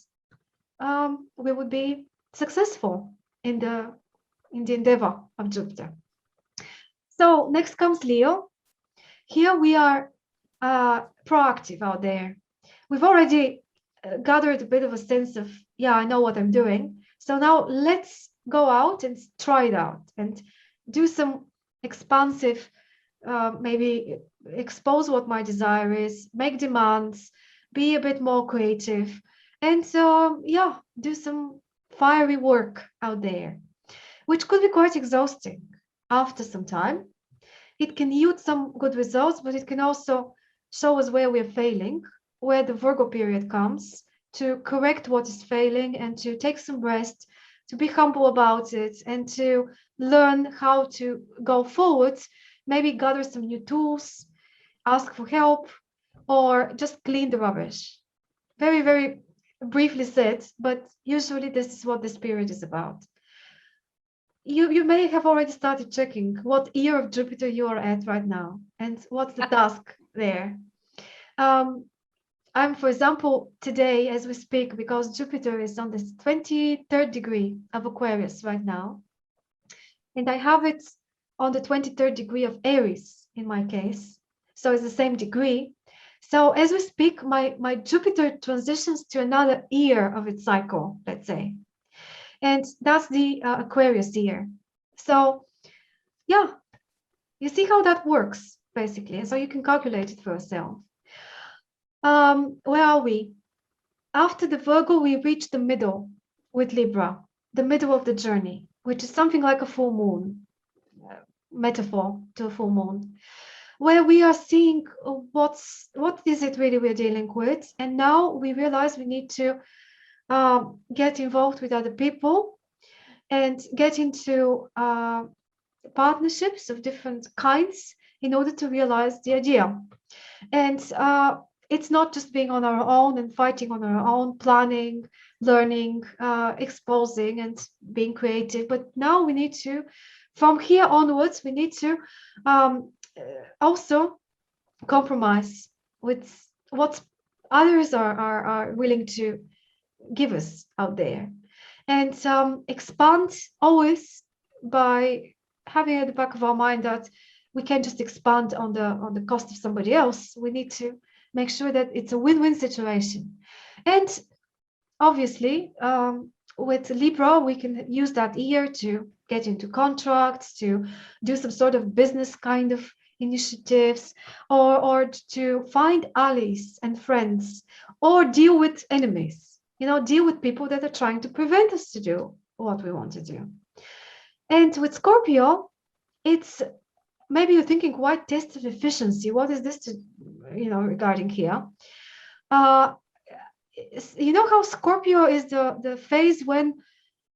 we would be successful in the endeavor of Jupiter. So next comes Leo. Here we are proactive out there. We've already gathered a bit of a sense of, yeah, I know what I'm doing. So now let's go out and try it out and do some expansive, maybe expose what my desire is, make demands, be a bit more creative, and yeah, do some fiery work out there, which could be quite exhausting after some time. It can yield some good results, but it can also show us where we're failing, where the Virgo period comes to correct what is failing and to take some rest, to be humble about it, and to learn how to go forward, maybe gather some new tools, ask for help, or just clean the rubbish. Very, very briefly said, but usually this is what this period is about. You may have already started checking what year of Jupiter you are at right now and what's the task there. I'm, for example, today as we speak, because Jupiter is on this 23rd degree of Aquarius right now, and I have it on the 23rd degree of Aries in my case. So it's the same degree. So as we speak, my Jupiter transitions to another year of its cycle, let's say. And that's the Aquarius year. So yeah, you see how that works, basically. So you can calculate it for yourself. Where are we? After the Virgo, we reach the middle with Libra, the middle of the journey, which is something like a full moon, metaphor to a full moon, where we are seeing what is it really we're dealing with. And now we realize we need to get involved with other people and get into partnerships of different kinds in order to realize the idea. And it's not just being on our own and fighting on our own, planning, learning, exposing, and being creative. But now we need to, from here onwards, we need to also compromise with what others are willing to give us out there, and expand always by having at the back of our mind that we can't just expand on the cost of somebody else. We need to make sure that it's a win-win situation. And obviously, with Libra, we can use that year to get into contracts, to do some sort of business kind of initiatives, or to find allies and friends, or deal with enemies, deal with people that are trying to prevent us to do what we want to do. And with Scorpio, it's maybe you're thinking, why test of efficiency? What is this to, regarding here? You know how Scorpio is the phase when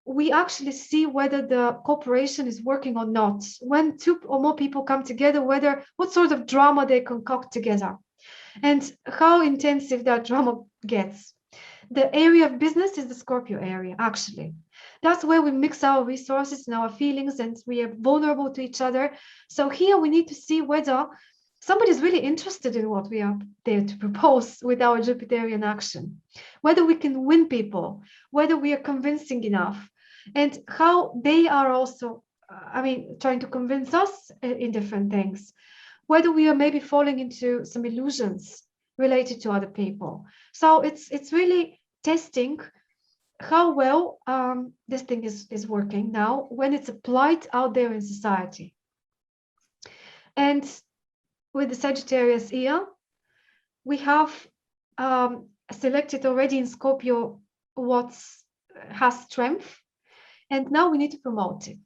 we actually see whether the cooperation is working or not. When two or more people come together, what sort of drama they concoct together, and how intensive that drama gets. The area of business is the Scorpio area, actually. That's where we mix our resources and our feelings, and we are vulnerable to each other. So here we need to see whether somebody's really interested in what we are there to propose with our Jupiterian action, whether we can win people, whether we are convincing enough, and how they are also, trying to convince us in different things, whether we are maybe falling into some illusions related to other people. So it's really testing how well this thing is working now when it's applied out there in society. And with the Sagittarius year, we have selected already in Scorpio what has strength, and now we need to promote it.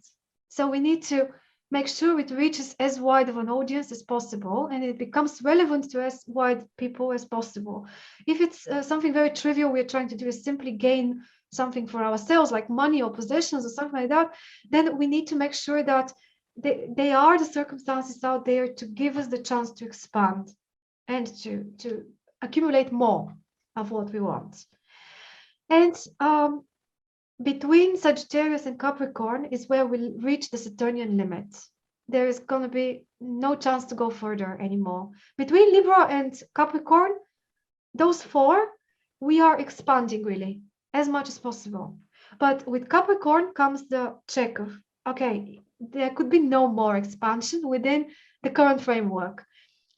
So we need to make sure it reaches as wide of an audience as possible, and it becomes relevant to as wide people as possible. If it's something very trivial we're trying to do is simply gain something for ourselves, like money or possessions or something like that, then we need to make sure that they are the circumstances out there to give us the chance to expand and to accumulate more of what we want. And between Sagittarius and Capricorn is where we'll reach the Saturnian limit. There is going to be no chance to go further anymore. Between Libra and Capricorn, those four, we are expanding really as much as possible. But with Capricorn comes the check of, okay, there could be no more expansion within the current framework.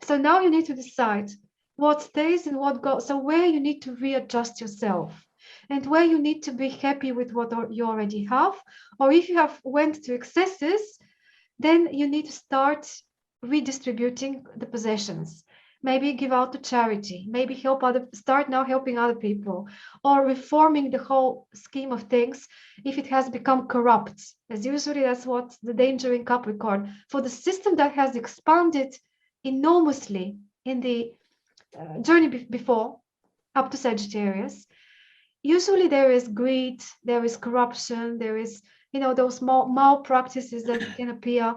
So now you need to decide what stays and what goes. So where you need to readjust yourself, and where you need to be happy with what you already have, or if you have went to excesses, then you need to start redistributing the possessions. maybe give out to charity, maybe start now helping other people, or reforming the whole scheme of things if it has become corrupt, as usually that's what the danger in Capricorn. For the system that has expanded enormously in the journey before, up to Sagittarius, usually there is greed, there is corruption, there is, those malpractices that can appear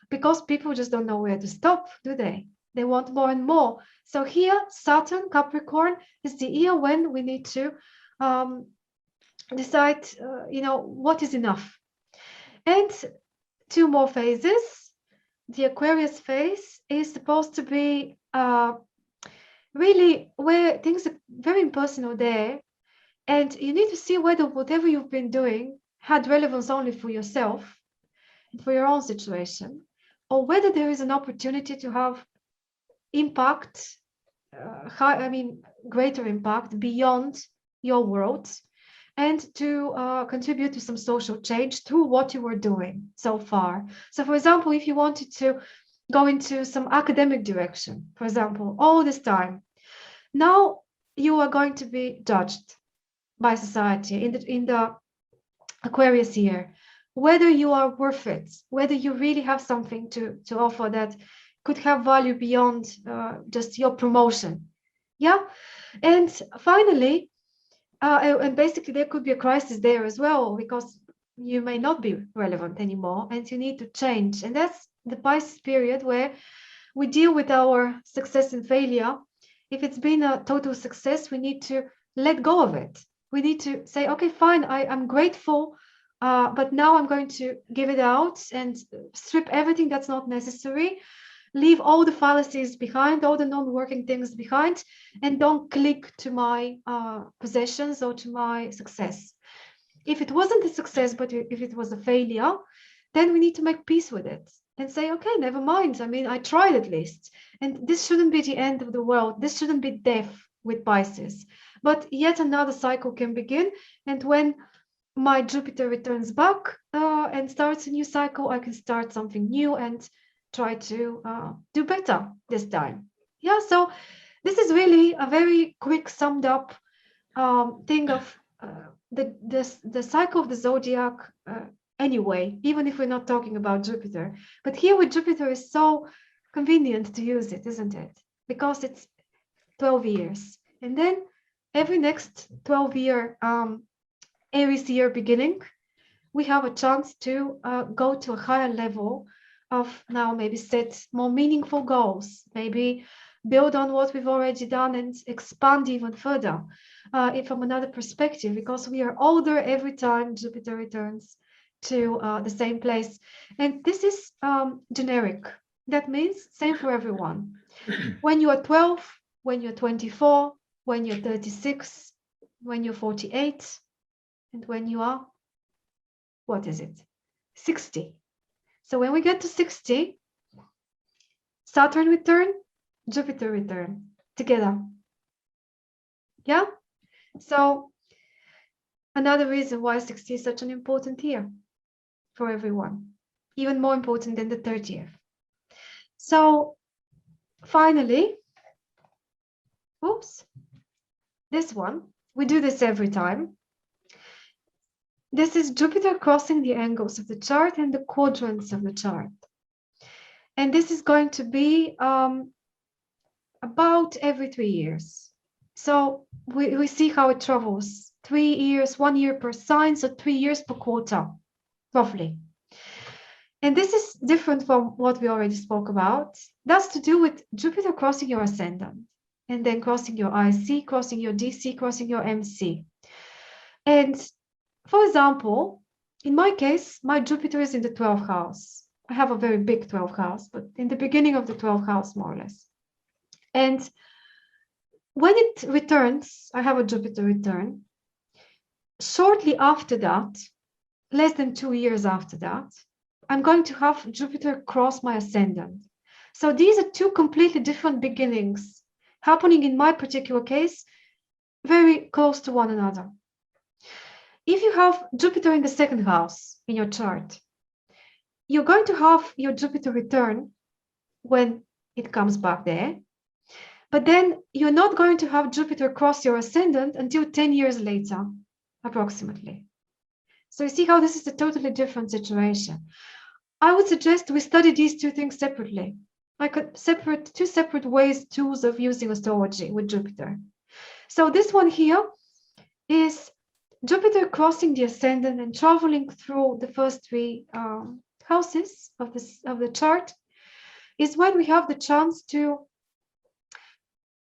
because people just don't know where to stop, do they? They want more and more. So here, Saturn, Capricorn, is the year when we need to decide, what is enough. And 2 more phases. The Aquarius phase is supposed to be really where things are very impersonal there. And you need to see whether whatever you've been doing had relevance only for yourself and for your own situation, or whether there is an opportunity to have impact, greater impact beyond your world, and to contribute to some social change through what you were doing so far. So, for example, if you wanted to go into some academic direction, for example, all this time, now you are going to be judged by society in the Aquarius year, whether you are worth it, whether you really have something to offer that could have value beyond just your promotion. Yeah. And finally, and basically there could be a crisis there as well, because you may not be relevant anymore and you need to change. And that's the Pisces period where we deal with our success and failure. If it's been a total success, we need to let go of it. We need to say, okay, fine, I'm grateful, but now I'm going to give it out and strip everything that's not necessary, leave all the fallacies behind, all the non-working things behind, and don't click to my possessions or to my success. If it wasn't a success, but if it was a failure, then we need to make peace with it and say, okay, never mind. I mean, I tried at least. And this shouldn't be the end of the world. This shouldn't be death with Pisces. But yet another cycle can begin. And when my Jupiter returns back and starts a new cycle, I can start something new and try to do better this time. Yeah, so this is really a very quick summed up thing of the cycle of the zodiac anyway, even if we're not talking about Jupiter. But here with Jupiter is so convenient to use it, isn't it? Because it's 12 years. And then every next 12-year Aries year beginning, we have a chance to go to a higher level of now maybe set more meaningful goals, maybe build on what we've already done and expand even further from another perspective, because we are older every time Jupiter returns to the same place. And this is generic. That means same for everyone. When you are 12, when you're 24, when you're 36, when you're 48, and when you are, what is it? 60. So when we get to 60, Saturn return, Jupiter return together. Yeah? So another reason why 60 is such an important year for everyone, even more important than the 30th. So finally, oops, this one, we do this every time. This is Jupiter crossing the angles of the chart and the quadrants of the chart. And this is going to be about every 3 years. So we see how it travels. 3 years, 1 year per sign, so 3 years per quarter, roughly. And this is different from what we already spoke about. That's to do with Jupiter crossing your ascendant, and then crossing your IC, crossing your DC, crossing your MC. And for example, in my case, my Jupiter is in the 12th house. I have a very big 12th house, but in the beginning of the 12th house, more or less. And when it returns, I have a Jupiter return. Shortly after that, less than 2 years after that, I'm going to have Jupiter cross my ascendant. So these are 2 completely different beginnings happening in my particular case, very close to one another. If you have Jupiter in the 2nd house in your chart, you're going to have your Jupiter return when it comes back there. But then you're not going to have Jupiter cross your ascendant until 10 years later, approximately. So you see how this is a totally different situation. I would suggest we study these two things separately, like two separate tools of using astrology with Jupiter. So this one here is Jupiter crossing the ascendant and traveling through the first three houses of the chart is when we have the chance to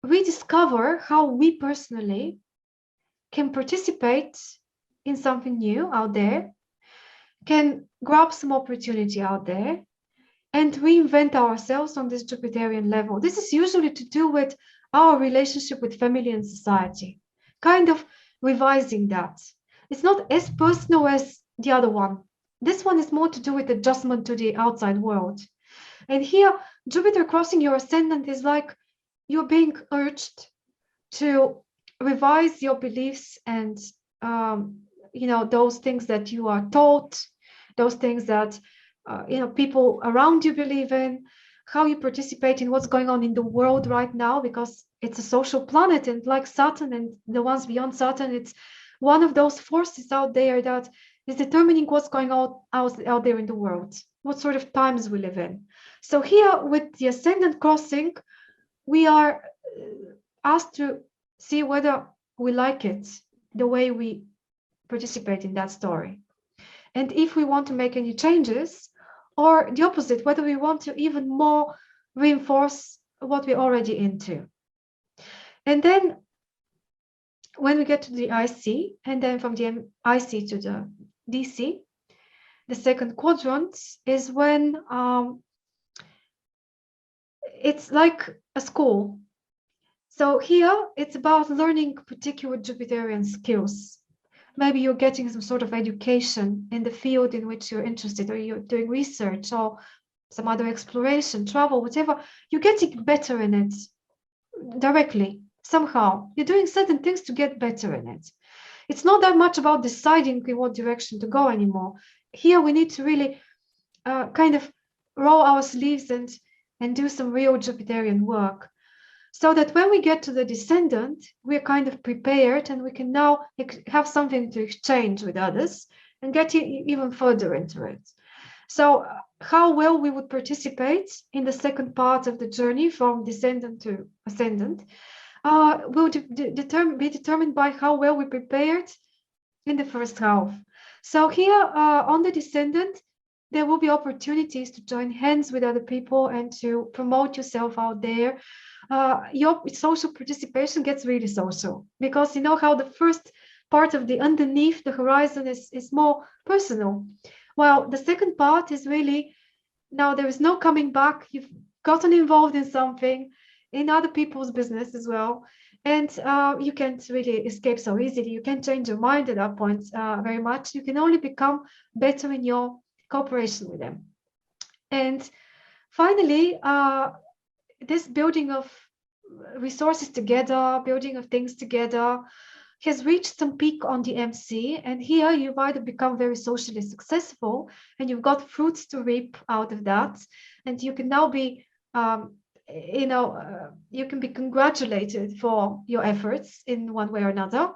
rediscover how we personally can participate in something new out there, can grab some opportunity out there, and reinvent ourselves on this Jupiterian level. This is usually to do with our relationship with family and society, kind of revising that. It's not as personal as the other one. This one is more to do with adjustment to the outside world. And here, Jupiter crossing your ascendant is like you're being urged to revise your beliefs and those things that you are taught, those things that people around you believe in, how you participate in what's going on in the world right now, because it's a social planet, and like Saturn and the ones beyond Saturn, it's one of those forces out there that is determining what's going on out there in the world, what sort of times we live in. So here with the ascendant crossing, we are asked to see whether we like it, the way we participate in that story. And if we want to make any changes, or the opposite, whether we want to even more reinforce what we're already into. And then when we get to the IC, and then from the IC to the DC, the second quadrant is when it's like a school. So here it's about learning particular Jupiterian skills. Maybe you're getting some sort of education in the field in which you're interested, or you're doing research or some other exploration, travel, whatever. You're getting better in it directly, somehow. You're doing certain things to get better in it. It's not that much about deciding in what direction to go anymore. Here we need to really kind of roll our sleeves and do some real Jupiterian work, so that when we get to the descendant, we're kind of prepared and we can now have something to exchange with others and get even further into it. So how well we would participate in the second part of the journey from descendant to ascendant will be determined by how well we prepared in the first half. So here on the descendant, there will be opportunities to join hands with other people and to promote yourself out there. Your social participation gets really social, because you know how the first part of the underneath the horizon is more personal. Well, the second part is really, now there is no coming back. You've gotten involved in something, in other people's business as well. And you can't really escape so easily. You can't change your mind at that point very much. You can only become better in your cooperation with them. And finally, this building of resources together, building of things together, has reached some peak on the MC. And here you've either become very socially successful and you've got fruits to reap out of that. And you can now be, you can be congratulated for your efforts in one way or another.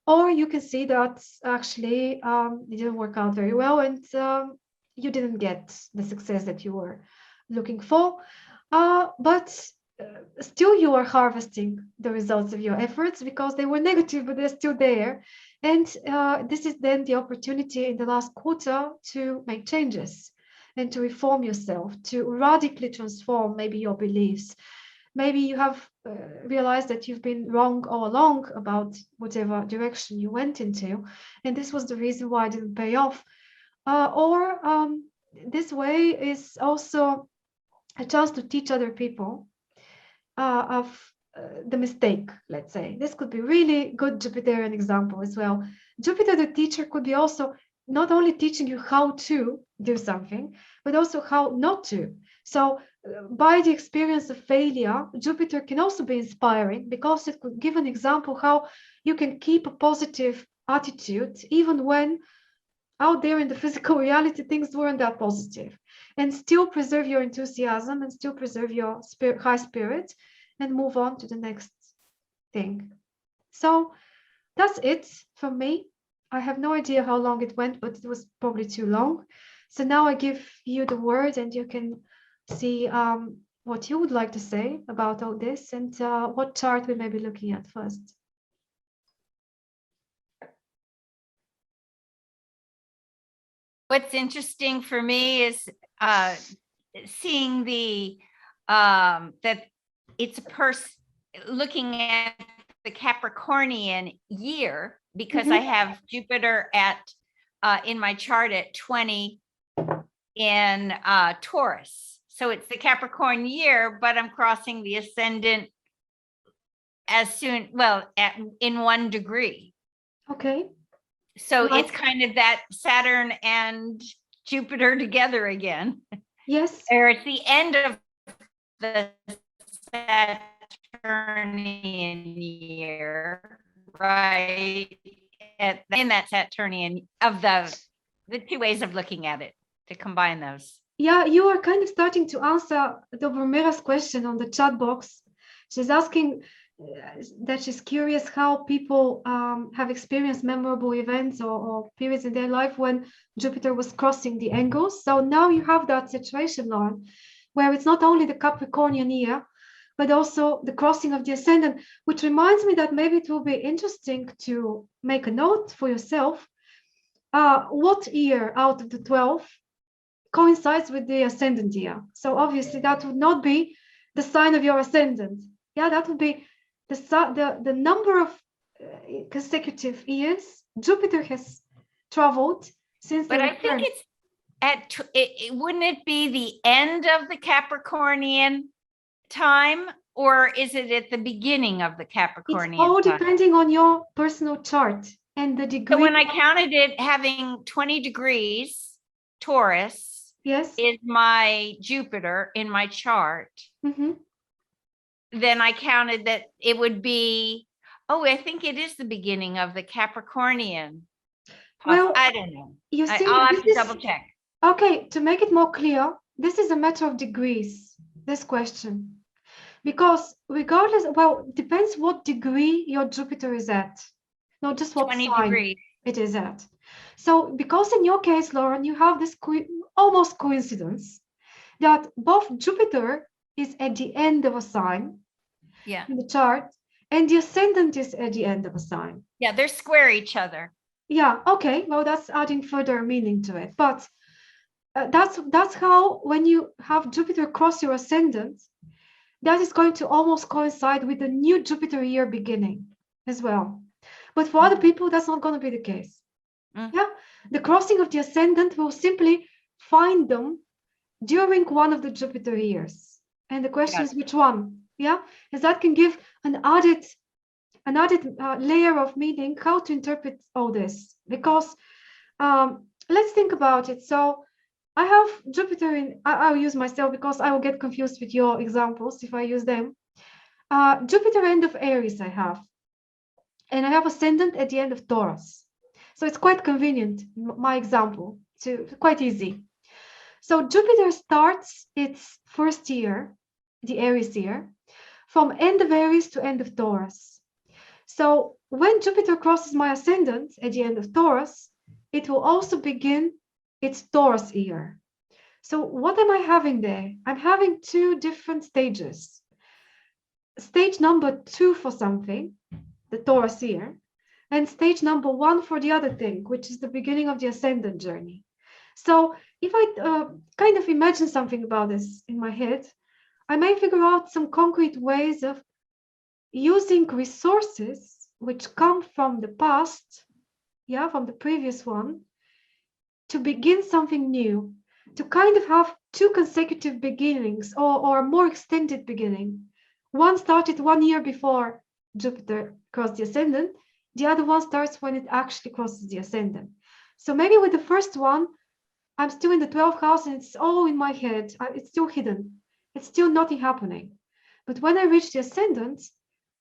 Or you can see that actually it didn't work out very well, and you didn't get the success that you were looking for. But still you are harvesting the results of your efforts, because they were negative, but they're still there. And this is then the opportunity in the last quarter to make changes and to reform yourself, to radically transform maybe your beliefs. Maybe you have realized that you've been wrong all along about whatever direction you went into, and this was the reason why it didn't pay off. Or this way is also a chance to teach other people of the mistake, let's say. This could be really good Jupiterian example as well. Jupiter the teacher could be also not only teaching you how to do something, but also how not to. So by the experience of failure, Jupiter can also be inspiring, because it could give an example how you can keep a positive attitude even when out there in the physical reality things weren't that positive, and still preserve your enthusiasm and still preserve your high spirit, and move on to the next thing. So that's it from me. I have no idea how long it went, but it was probably too long. So now I give you the word, and you can see what you would like to say about all this, and what chart we may be looking at first. What's interesting for me is seeing the that it's a person looking at the Capricornian year, because I have Jupiter at in my chart at 20 in Taurus. So it's the Capricorn year, but I'm crossing the ascendant as soon, well, in 1 degree. Okay. So Right. it's kind of that Saturn and Jupiter together again. Yes. Or it's the end of the Saturnian year, right? In that Saturnian of the 2 ways of looking at it, to combine those. Yeah, you are kind of starting to answer the Romera's question on the chat box. She's asking that she's curious how people have experienced memorable events or periods in their life when Jupiter was crossing the angles. So now you have that situation, Lauren, where it's not only the Capricornian year, but also the crossing of the ascendant, which reminds me that maybe it will be interesting to make a note for yourself. What year out of the 12 coincides with the ascendant year? So obviously that would not be the sign of your ascendant. Yeah, that would be the number of consecutive years Jupiter has traveled since. But I think it's wouldn't it be the end of the Capricornian time, or is it at the beginning of the Capricornian it's all time? depending on your personal chart and the degree. So when I counted it, having 20 degrees Taurus, yes, is my Jupiter in my chart. Then I counted that it would be, I think it is the beginning of the Capricornian. Well, I don't know. You see, I'll have to double check. Okay, to make it more clear, this is a matter of degrees, this question. Because regardless, well, depends what degree your Jupiter is at, not just what 20 sign degrees. it is at. So because in your case, Lauren, you have this almost coincidence that both Jupiter is at the end of a sign in the chart, and the ascendant is at the end of a sign. Yeah, they're square each other. Yeah, okay, well, that's adding further meaning to it. But that's how, when you have Jupiter cross your ascendant, that is going to almost coincide with the new Jupiter year beginning as well. But for other people, that's not going to be the case. Yeah, the crossing of the ascendant will simply find them during one of the Jupiter years. And the question is which one? Yeah, as that can give an added layer of meaning, how to interpret all this. Because let's think about it. So I have Jupiter in, I'll use myself because I will get confused with your examples if I use them. Jupiter end of Aries I have. And I have ascendant at the end of Taurus. So it's quite convenient, my example, quite easy. So Jupiter starts its first year, the Aries year, from end of Aries to end of Taurus. So when Jupiter crosses my ascendant at the end of Taurus, it will also begin its Taurus year. So what am I having there? I'm having 2 different stages. Stage number 2 for something, the Taurus year, and stage number 1 for the other thing, which is the beginning of the ascendant journey. So if I kind of imagine something about this in my head, I may figure out some concrete ways of using resources which come from the past, from the previous one, to begin something new, to kind of have 2 consecutive beginnings or a more extended beginning. One started 1 year before Jupiter crossed the ascendant. The other one starts when it actually crosses the ascendant. So maybe with the first one, I'm still in the 12th house and it's all in my head. It's still hidden. It's still nothing happening. But when I reach the ascendant,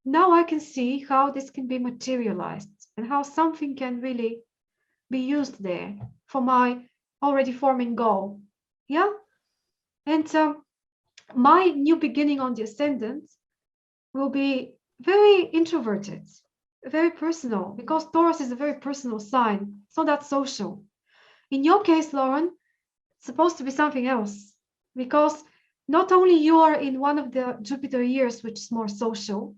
now I can see how this can be materialized and how something can really be used there for my already forming goal. Yeah. And my new beginning on the ascendant will be very introverted, very personal, because Taurus is a very personal sign. It's not that social. In your case, Lauren, it's supposed to be something else, because not only you are in one of the Jupiter years, which is more social,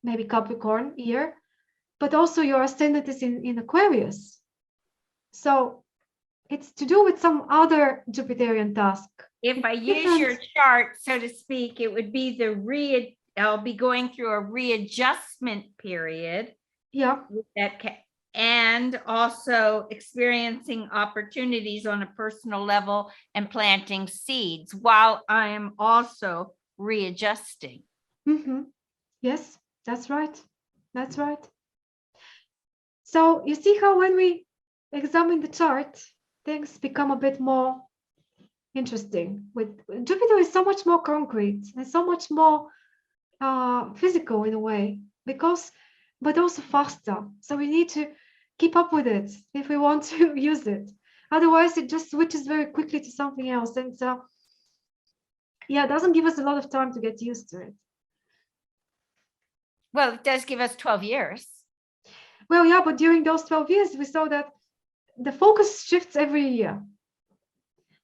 maybe Capricorn year, but also your ascendant is in Aquarius. So it's to do with some other Jupiterian task. If I use your chart, so to speak, it would be I'll be going through a readjustment period. Yeah. And also experiencing opportunities on a personal level and planting seeds while I am also readjusting. Mm-hmm. Yes, that's right. That's right. So you see how when we examine the chart, things become a bit more interesting. With Jupiter is so much more concrete and so much more physical in a way, but also faster. So we need to keep up with it if we want to use it. Otherwise, it just switches very quickly to something else. And so, yeah, it doesn't give us a lot of time to get used to it. Well, it does give us 12 years. Well, yeah, but during those 12 years, we saw that the focus shifts every year.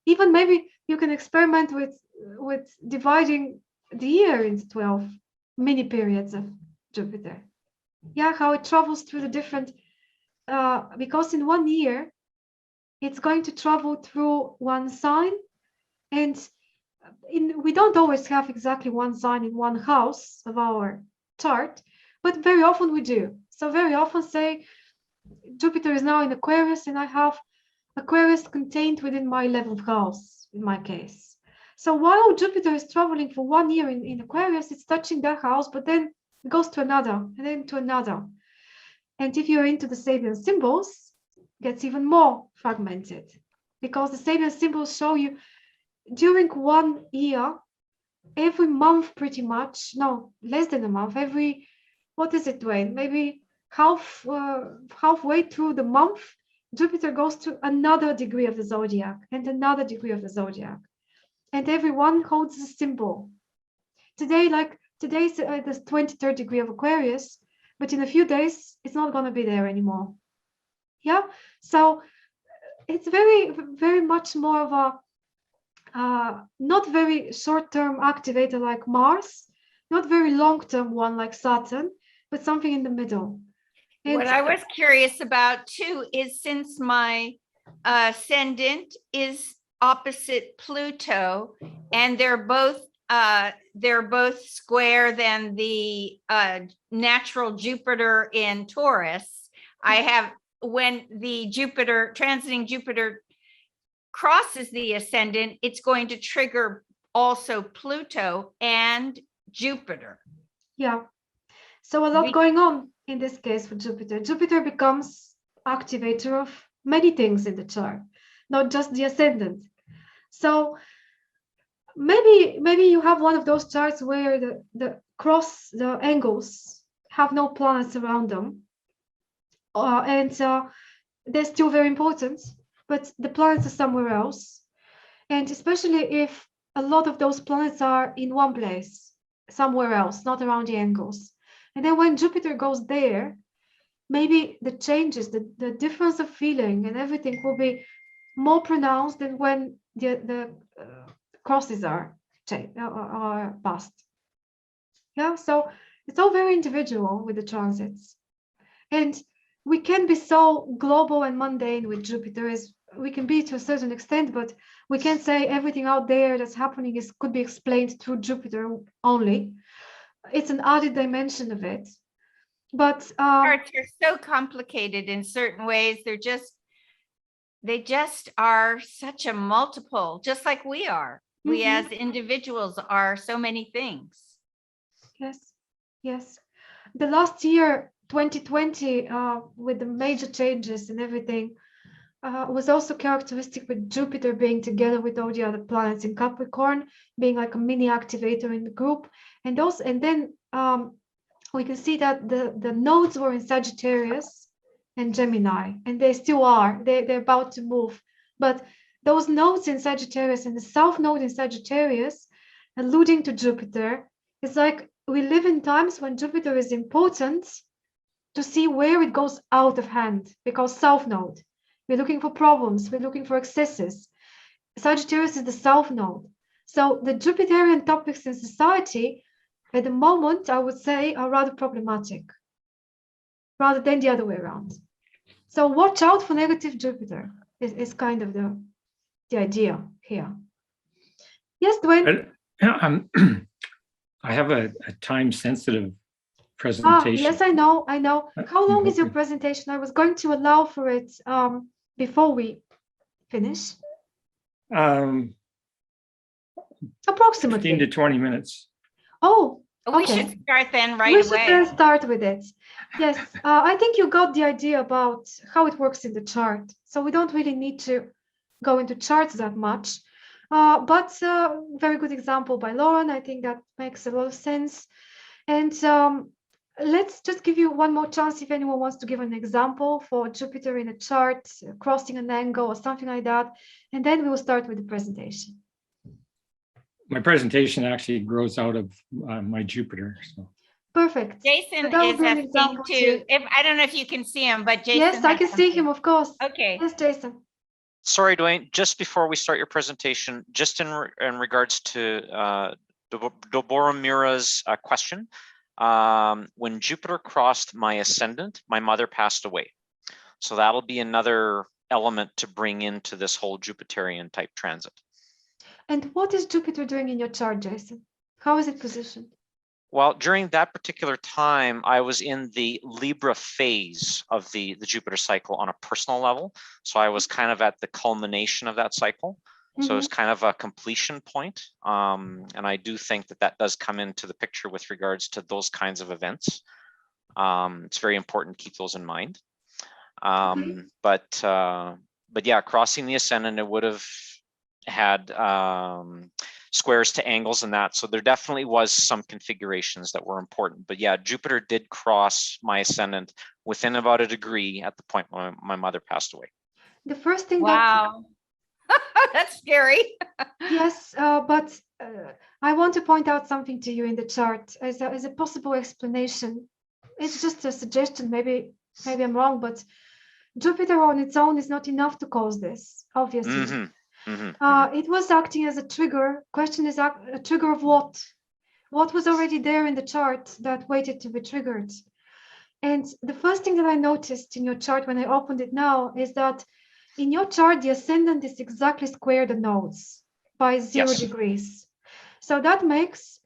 Even maybe you can experiment with dividing the year into 12 mini periods of Jupiter. Yeah, how it travels through the different, because in 1 year, it's going to travel through one sign, and we don't always have exactly one sign in one house of our chart, but very often we do. So very often, say, Jupiter is now in Aquarius, and I have Aquarius contained within my 11th house, in my case. So while Jupiter is traveling for 1 year in Aquarius, it's touching that house, but then it goes to another, and then to another. And if you're into the Sabian symbols, it gets even more fragmented, because the Sabian symbols show you during 1 year, every month pretty much, no, less than a month, every, what is it, Dwayne? Maybe halfway through the month, Jupiter goes to another degree of the zodiac and another degree of the zodiac. And everyone holds a symbol. Today's the 23rd degree of Aquarius, but in a few days, it's not going to be there anymore. Yeah, so it's very, very much more of a not very short-term activator like Mars, not very long-term one like Saturn, but something in the middle. And what I was curious about too is, since my ascendant is opposite Pluto, and they're both square than the natural Jupiter in Taurus. I have, when the transiting Jupiter crosses the ascendant, it's going to trigger also Pluto and Jupiter. Yeah. So a lot going on in this case for Jupiter. Jupiter becomes activator of many things in the chart, not just the ascendant. So maybe you have one of those charts where the angles have no planets around them, and they're still very important, but the planets are somewhere else. And especially if a lot of those planets are in one place, somewhere else, not around the angles. And then when Jupiter goes there, maybe the changes, the difference of feeling and everything will be more pronounced than when the crosses are passed. Yeah, so it's all very individual with the transits. And we can be so global and mundane with Jupiter, as we can be to a certain extent, but we can't say everything out there that's happening could be explained through Jupiter only. It's an added dimension of it. But charts are so complicated in certain ways. They just are such a multiple, just like we are. We as individuals are so many things. Yes. The last year, 2020, with the major changes and everything, was also characteristic with Jupiter being together with all the other planets in Capricorn, being like a mini activator in the group. And then we can see that the nodes were in Sagittarius and Gemini, and they still are. They're about to move. But those nodes in Sagittarius and the South node in Sagittarius, alluding to Jupiter, is like we live in times when Jupiter is important to see where it goes out of hand, because South Node. We're looking for problems, we're looking for excesses. Sagittarius is the South Node. So the Jupiterian topics in society at the moment, I would say, are rather problematic, rather than the other way around. So watch out for negative Jupiter is kind of the idea here. Yes, Dwayne? I have a time-sensitive presentation. Yes, I know. How long is your presentation? I was going to allow for it before we finish. Approximately 15 to 20 minutes. Oh, We okay. should start then right We away. should then start with it. Yes, I think you got the idea about how it works in the chart. So we don't really need to go into charts that much. But very good example by Lauren. I think that makes a lot of sense. And let's just give you one more chance if anyone wants to give an example for Jupiter in a chart, crossing an angle or something like that. And then we will start with the presentation. My presentation actually grows out of my Jupiter. So. Perfect. Jason So is asking too. If I don't know if you can see him, but Jason. Yes, I can see him, of course. Okay. Yes, Jason. Sorry, Dwayne, just before we start your presentation, just in regards to Doboromira's question, when Jupiter crossed my ascendant, my mother passed away. So that'll be another element to bring into this whole Jupiterian type transit. And what is Jupiter doing in your chart, Jason? How is it positioned? Well, during that particular time, I was in the Libra phase of the Jupiter cycle on a personal level. So I was kind of at the culmination of that cycle. So it's kind of a completion point. And I do think that that does come into the picture with regards to those kinds of events. It's very important to keep those in mind. But yeah, crossing the ascendant, it would have had squares to angles and that. So there definitely was some configurations that were important. But yeah, Jupiter did cross my ascendant within about a degree at the point when my mother passed away. The first thing Wow. That's scary. Yes, but I want to point out something to you in the chart as a possible explanation. It's just a suggestion, maybe I'm wrong, but Jupiter on its own is not enough to cause this, obviously. It was acting as a trigger. Question is a trigger of what? What was already there in the chart that waited to be triggered? And the first thing that I noticed in your chart when I opened it now is that in your chart, the ascendant is exactly square the nodes by 0 degrees. So that makes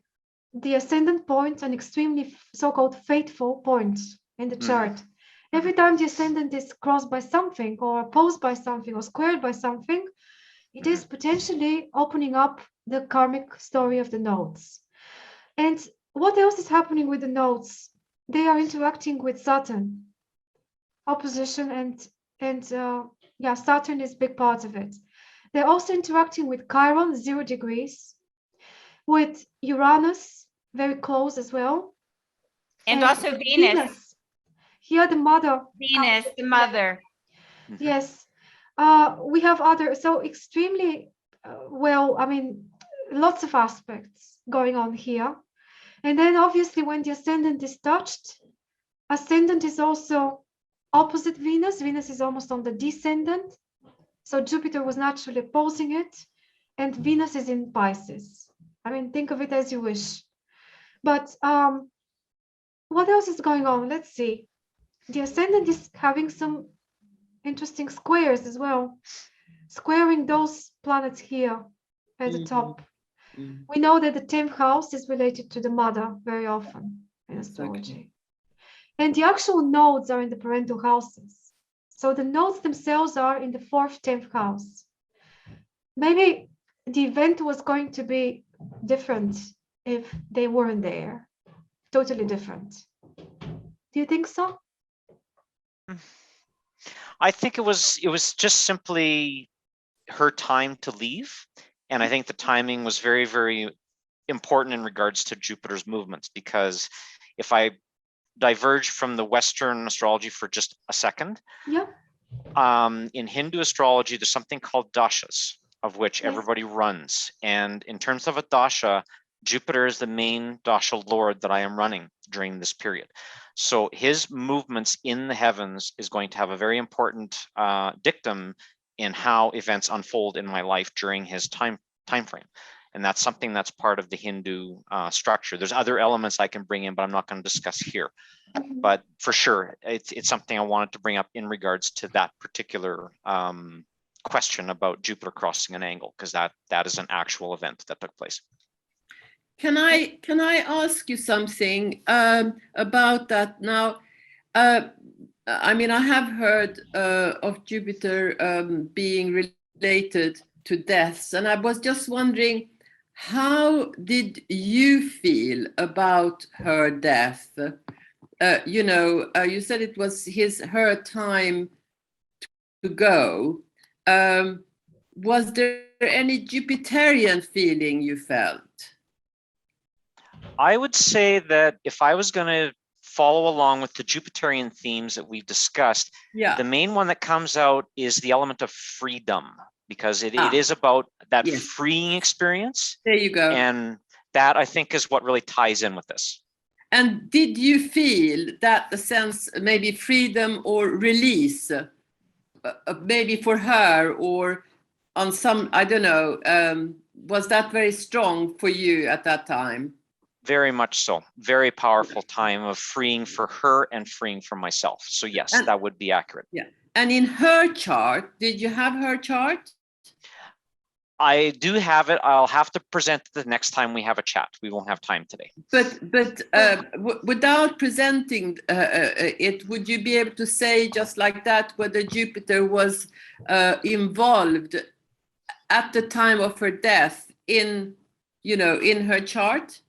the ascendant point an extremely so-called fateful point in the chart. Every time the ascendant is crossed by something or opposed by something or squared by something, it is potentially opening up the karmic story of the nodes. And what else is happening with the nodes? They are interacting with Saturn, opposition, and yeah, Saturn is a big part of it. They're also interacting with Chiron, 0 degrees, with Uranus, very close as well. And also Venus. Here, the mother. Venus, the mother. Yes. We have other, so extremely well, I mean, lots of aspects going on here. And then obviously when the ascendant is touched, ascendant is also opposite Venus. Venus is almost on the descendant. So Jupiter was naturally opposing it. And Venus is in Pisces. I mean, think of it as you wish. But what else is going on? Let's see. The ascendant is having some interesting squares as well, squaring those planets here at the top. We know that the 10th house is related to the mother very often in astrology. And the actual nodes are in the parental houses. So the nodes themselves are in the 4th, 10th house. Maybe the event was going to be different if they weren't there. Totally different. Do you think so? I think it was just simply her time to leave. And I think the timing was very, very important in regards to Jupiter's movements, because if I diverge from the Western astrology for just a second, in Hindu astrology, there's something called dashas, of which everybody runs. And in terms of a dasha, Jupiter is the main dasha lord that I am running during this period. So his movements in the heavens is going to have a very important dictum in how events unfold in my life during his time frame. And that's something that's part of the Hindu structure. There's other elements I can bring in, but I'm not going to discuss here. But for sure, it's something I wanted to bring up in regards to that particular question about Jupiter crossing an angle, because that is an actual event that took place. Can I ask you something about that now? I mean, I have heard of Jupiter being related to deaths, and I was just wondering, how did you feel about her death? You said it was her time to go. Was there any Jupiterian feeling you felt? I would say that if I was going to follow along with the Jupiterian themes that we've discussed, the main one that comes out is the element of freedom, because it is about that freeing experience. There you go. And that, I think, is what really ties in with this. And did you feel that the sense, maybe freedom or release, maybe for her or on some, I don't know, was that very strong for you at that time? Very much so. Very powerful time of freeing for her and freeing for myself. So yes, that would be accurate. Yeah. And in her chart, did you have her chart? I do have it. I'll have to present it the next time we have a chat. We won't have time today. But without presenting it, would you be able to say just like that whether Jupiter was involved at the time of her death in her chart?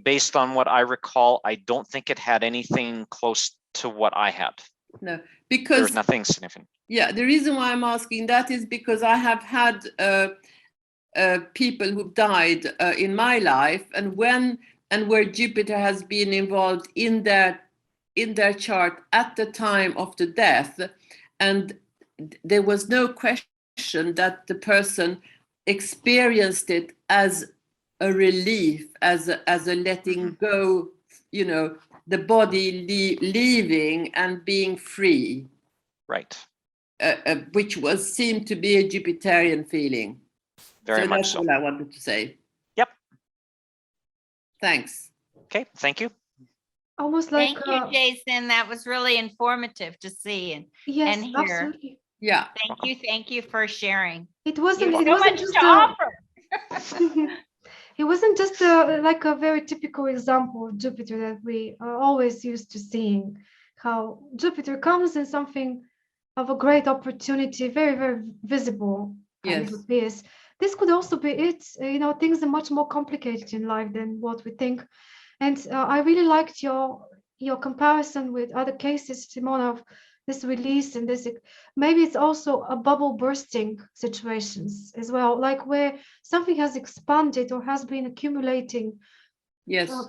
Based on what I recall, I don't think it had anything close to what I had. No, because there's nothing significant. Yeah, the reason why I'm asking that is because I have had people who've died in my life, and where Jupiter has been involved in their chart at the time of the death, and there was no question that the person experienced it as a relief, as a letting go, the body leaving and being free. Right. Which seemed to be a Jupiterian feeling. Very much so. That's all I wanted to say. Yep. Thanks. Okay, thank you. Almost like thank you, Jason. That was really informative to see and yes, hear. absolutely. Yeah. Thank you for sharing. It wasn't. You It so wasn't much just to offer. It wasn't just like a very typical example of Jupiter that we are always used to seeing. How Jupiter comes in something of a great opportunity, very, very visible kind of appears. This could also be it. Things are much more complicated in life than what we think. And I really liked your comparison with other cases, Simone, of this release and this. Maybe it's also a bubble bursting situations as well, like where something has expanded or has been accumulating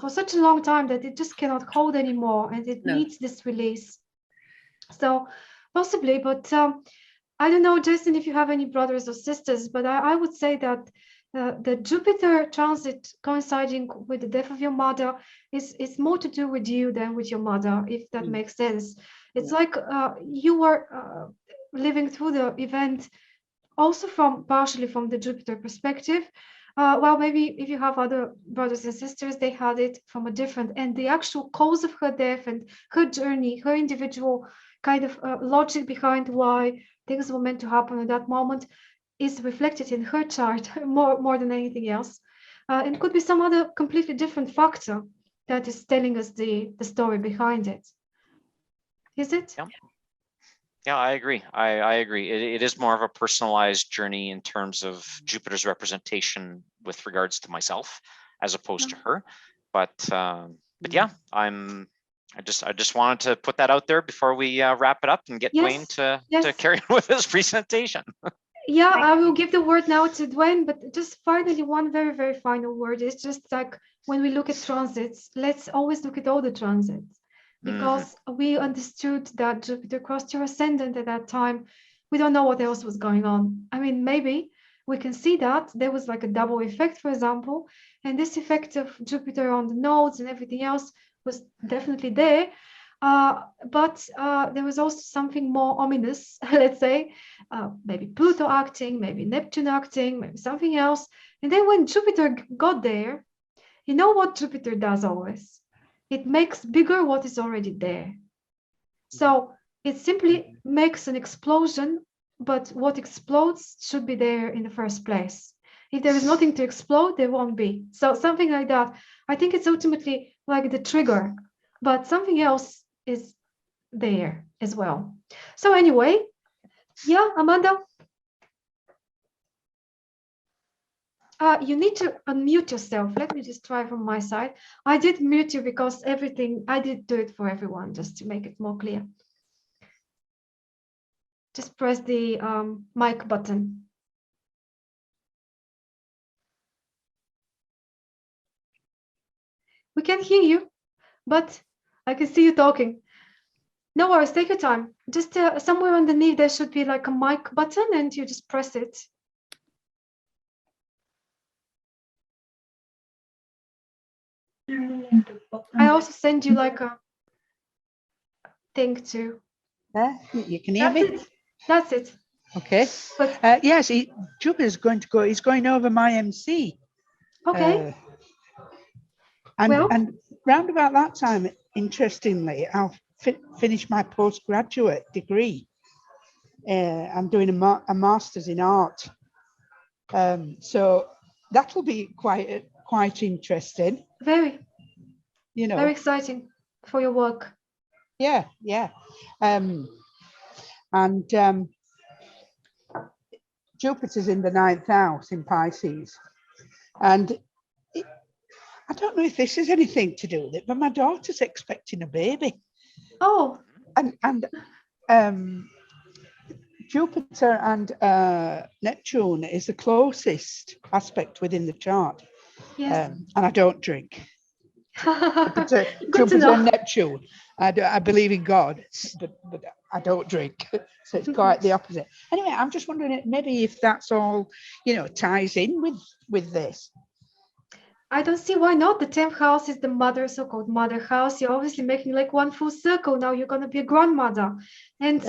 for such a long time that it just cannot hold anymore, and it needs this release. So possibly, but I don't know, Jason, if you have any brothers or sisters, but I would say that the Jupiter transit coinciding with the death of your mother is more to do with you than with your mother, if that makes sense. It's like you were living through the event also partially from the Jupiter perspective. Well, maybe if you have other brothers and sisters, they had it from a different, and the actual cause of her death and her journey, her individual kind of logic behind why things were meant to happen at that moment is reflected in her chart more than anything else. And could be some other completely different factor that is telling us the story behind it. Is it? Yeah, I agree. I agree. It is more of a personalized journey in terms of Jupiter's representation with regards to myself as opposed to her. But yeah, I just wanted to put that out there before we wrap it up and get Dwayne to carry on with his presentation. Yeah, I will give the word now to Dwayne, but just finally, one very, very final word is just like when we look at transits, let's always look at all the transits, because we understood that Jupiter crossed your ascendant at that time. We don't know what else was going on. I mean, maybe we can see that there was like a double effect, for example, and this effect of Jupiter on the nodes and everything else was definitely there. But there was also something more ominous, let's say, maybe Pluto acting, maybe Neptune acting, maybe something else. And then when Jupiter got there, you know what Jupiter does always? It makes bigger what is already there. So it simply makes an explosion, but what explodes should be there in the first place. If there is nothing to explode, there won't be. So something like that. I think it's ultimately like the trigger, but something else is there as well. So anyway, yeah, Amanda, you need to unmute yourself. Let me just try from my side. I did mute you because I did do it for everyone, just to make it more clear. Just press the mic button. We can hear you, but I can see you talking. No worries, take your time. Just somewhere underneath there should be like a mic button and you just press it. I also send you like a thing too. You can hear me? That's it. Okay. But yes, Jupiter's going to go, he's going over my MC. okay. And round about that time, interestingly, I'll finish my postgraduate degree. I'm doing a master's in art. So that'll be quite interesting. Very. You know. Very exciting for your work. Yeah, yeah. Jupiter's in the 9th house in Pisces. And I don't know if this has anything to do with it, but my daughter's expecting a baby. Oh. And Jupiter and Neptune is the closest aspect within the chart. Yes. And I don't drink. Jupiter and Neptune. I believe in God, but I don't drink. So it's quite the opposite. Anyway, I'm just wondering maybe if that's all, ties in with this. I don't see why not. The 10th house is the mother, so-called mother house. You're obviously making like one full circle. Now you're going to be a grandmother. And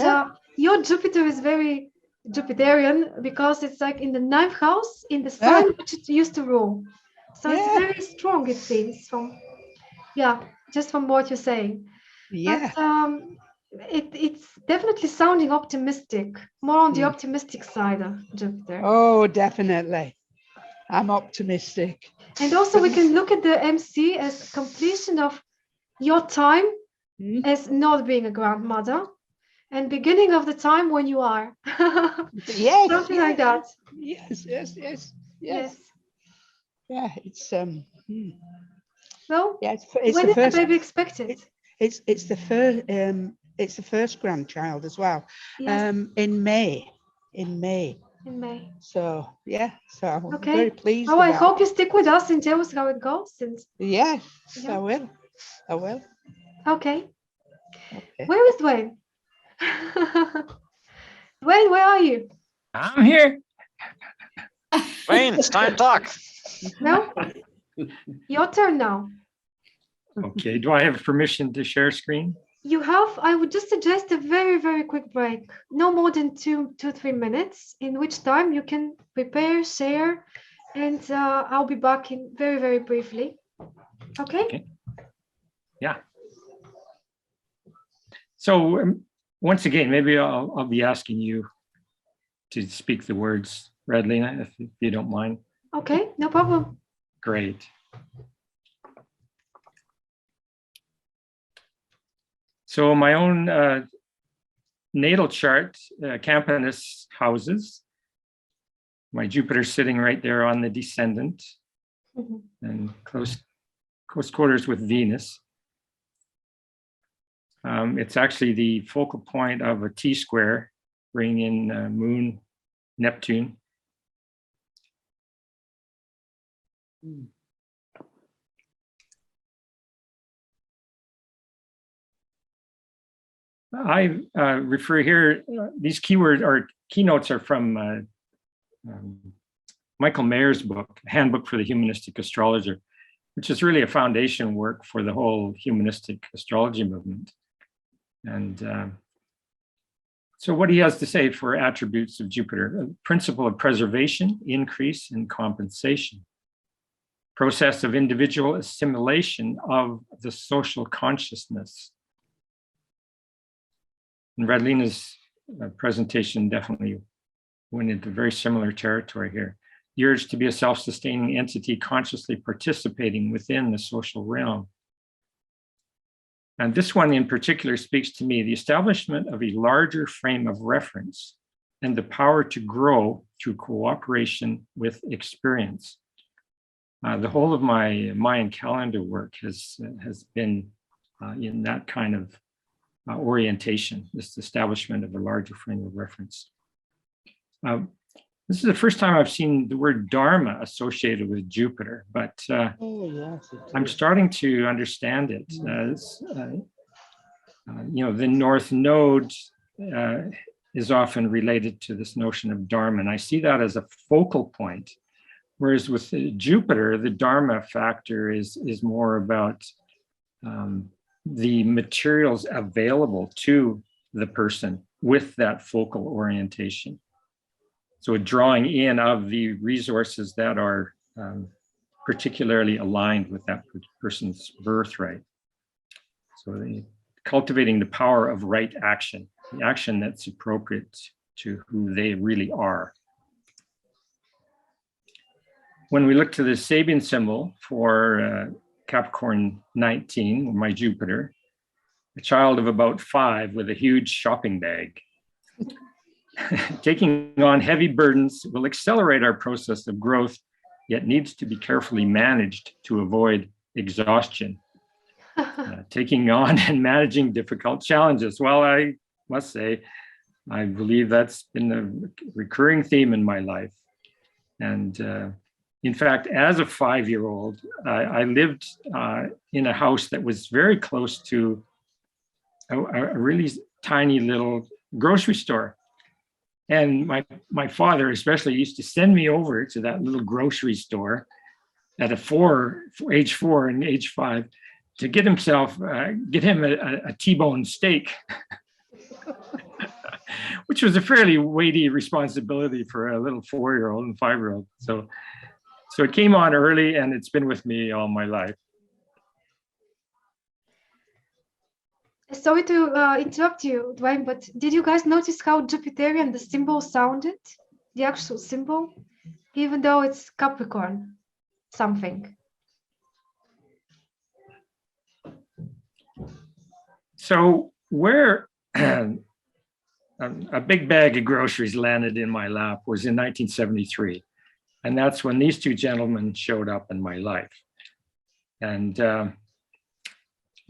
your Jupiter is very Jupiterian because it's like in the 9th house, in the sign which it used to rule. So it's very strong, it seems, just from what you're saying. Yeah. But it's definitely sounding optimistic, more on the optimistic side of Jupiter. Oh, definitely. I'm optimistic. And also we can look at the MC as completion of your time as not being a grandmother and beginning of the time when you are. Yes. Something like that. Yes. Yes. Yeah, it's Well, yeah, when is the baby expected? It's the first grandchild as well. Yes. In May. In May. So yeah, so I'm okay. very pleased. Oh, I hope you stick with us and tell us how it goes. Yes, I will. Okay. Where is Dwayne? Dwayne, where are you? I'm here. Wayne, it's time to talk. No? Your turn now. Okay, do I have permission to share screen? You have. I would just suggest a very, very quick break. No more than 2-3 minutes, in which time you can prepare, share, and I'll be back in very, very briefly. Okay? Yeah. So once again, maybe I'll be asking you to speak the words, Radlina, if you don't mind. Okay, no problem. Great. So my own natal chart, Campanus houses, my Jupiter sitting right there on the descendant and close quarters with Venus. It's actually the focal point of a T-square, bringing in Moon, Neptune. I refer here, these keywords or keynotes are from Michael Mayer's book, Handbook for the Humanistic Astrologer, which is really a foundation work for the whole humanistic astrology movement. And so what he has to say for attributes of Jupiter: a principle of preservation, increase, and compensation. Process of individual assimilation of the social consciousness. And Radlina's presentation definitely went into very similar territory here. The urge to be a self-sustaining entity consciously participating within the social realm. And this one in particular speaks to me: the establishment of a larger frame of reference and the power to grow through cooperation with experience. The whole of my Mayan calendar work has been in that kind of orientation, this establishment of a larger frame of reference. This is the first time I've seen the word Dharma associated with Jupiter, but Oh, yes, I'm starting to understand it. The North Node is often related to this notion of Dharma, and I see that as a focal point. Whereas with Jupiter, the Dharma factor is more about the materials available to the person with that focal orientation. So a drawing in of the resources that are particularly aligned with that person's birthright. So cultivating the power of right action, the action that's appropriate to who they really are. When we look to the Sabian symbol for Capricorn 19, my Jupiter, a child of about 5 with a huge shopping bag. Taking on heavy burdens will accelerate our process of growth, yet needs to be carefully managed to avoid exhaustion. Taking on and managing difficult challenges. Well, I must say, I believe that's been a recurring theme in my life. And in fact, as a 5-year-old, I lived in a house that was very close to a really tiny little grocery store. And my father especially used to send me over to that little grocery store at age 4 and age 5 to get him a T-bone steak, which was a fairly weighty responsibility for a little 4-year-old and 5-year-old. So it came on early, and it's been with me all my life. Sorry to interrupt you, Dwayne, but did you guys notice how Jupiterian the symbol sounded? The actual symbol, even though it's Capricorn something. So where a big bag of groceries landed in my lap was in 1973. And that's when these two gentlemen showed up in my life. And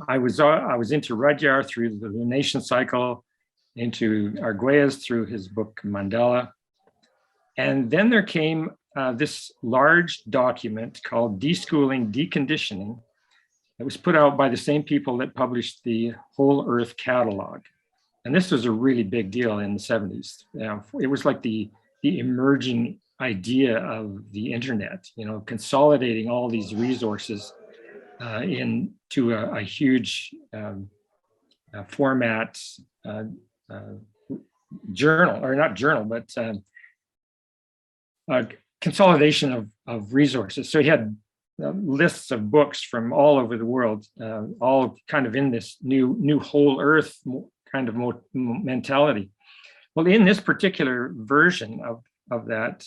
I was into Rudyard through the lunation cycle, into Arguelles through his book Mandala. And then there came this large document called Deschooling, Deconditioning. It was put out by the same people that published the Whole Earth Catalog. And this was a really big deal in the 70s. It was like the emerging idea of the internet, consolidating all these resources into a huge format journal, or not journal, but consolidation of resources. So he had lists of books from all over the world, all kind of in this new whole earth kind of mentality. Well, in this particular version of that,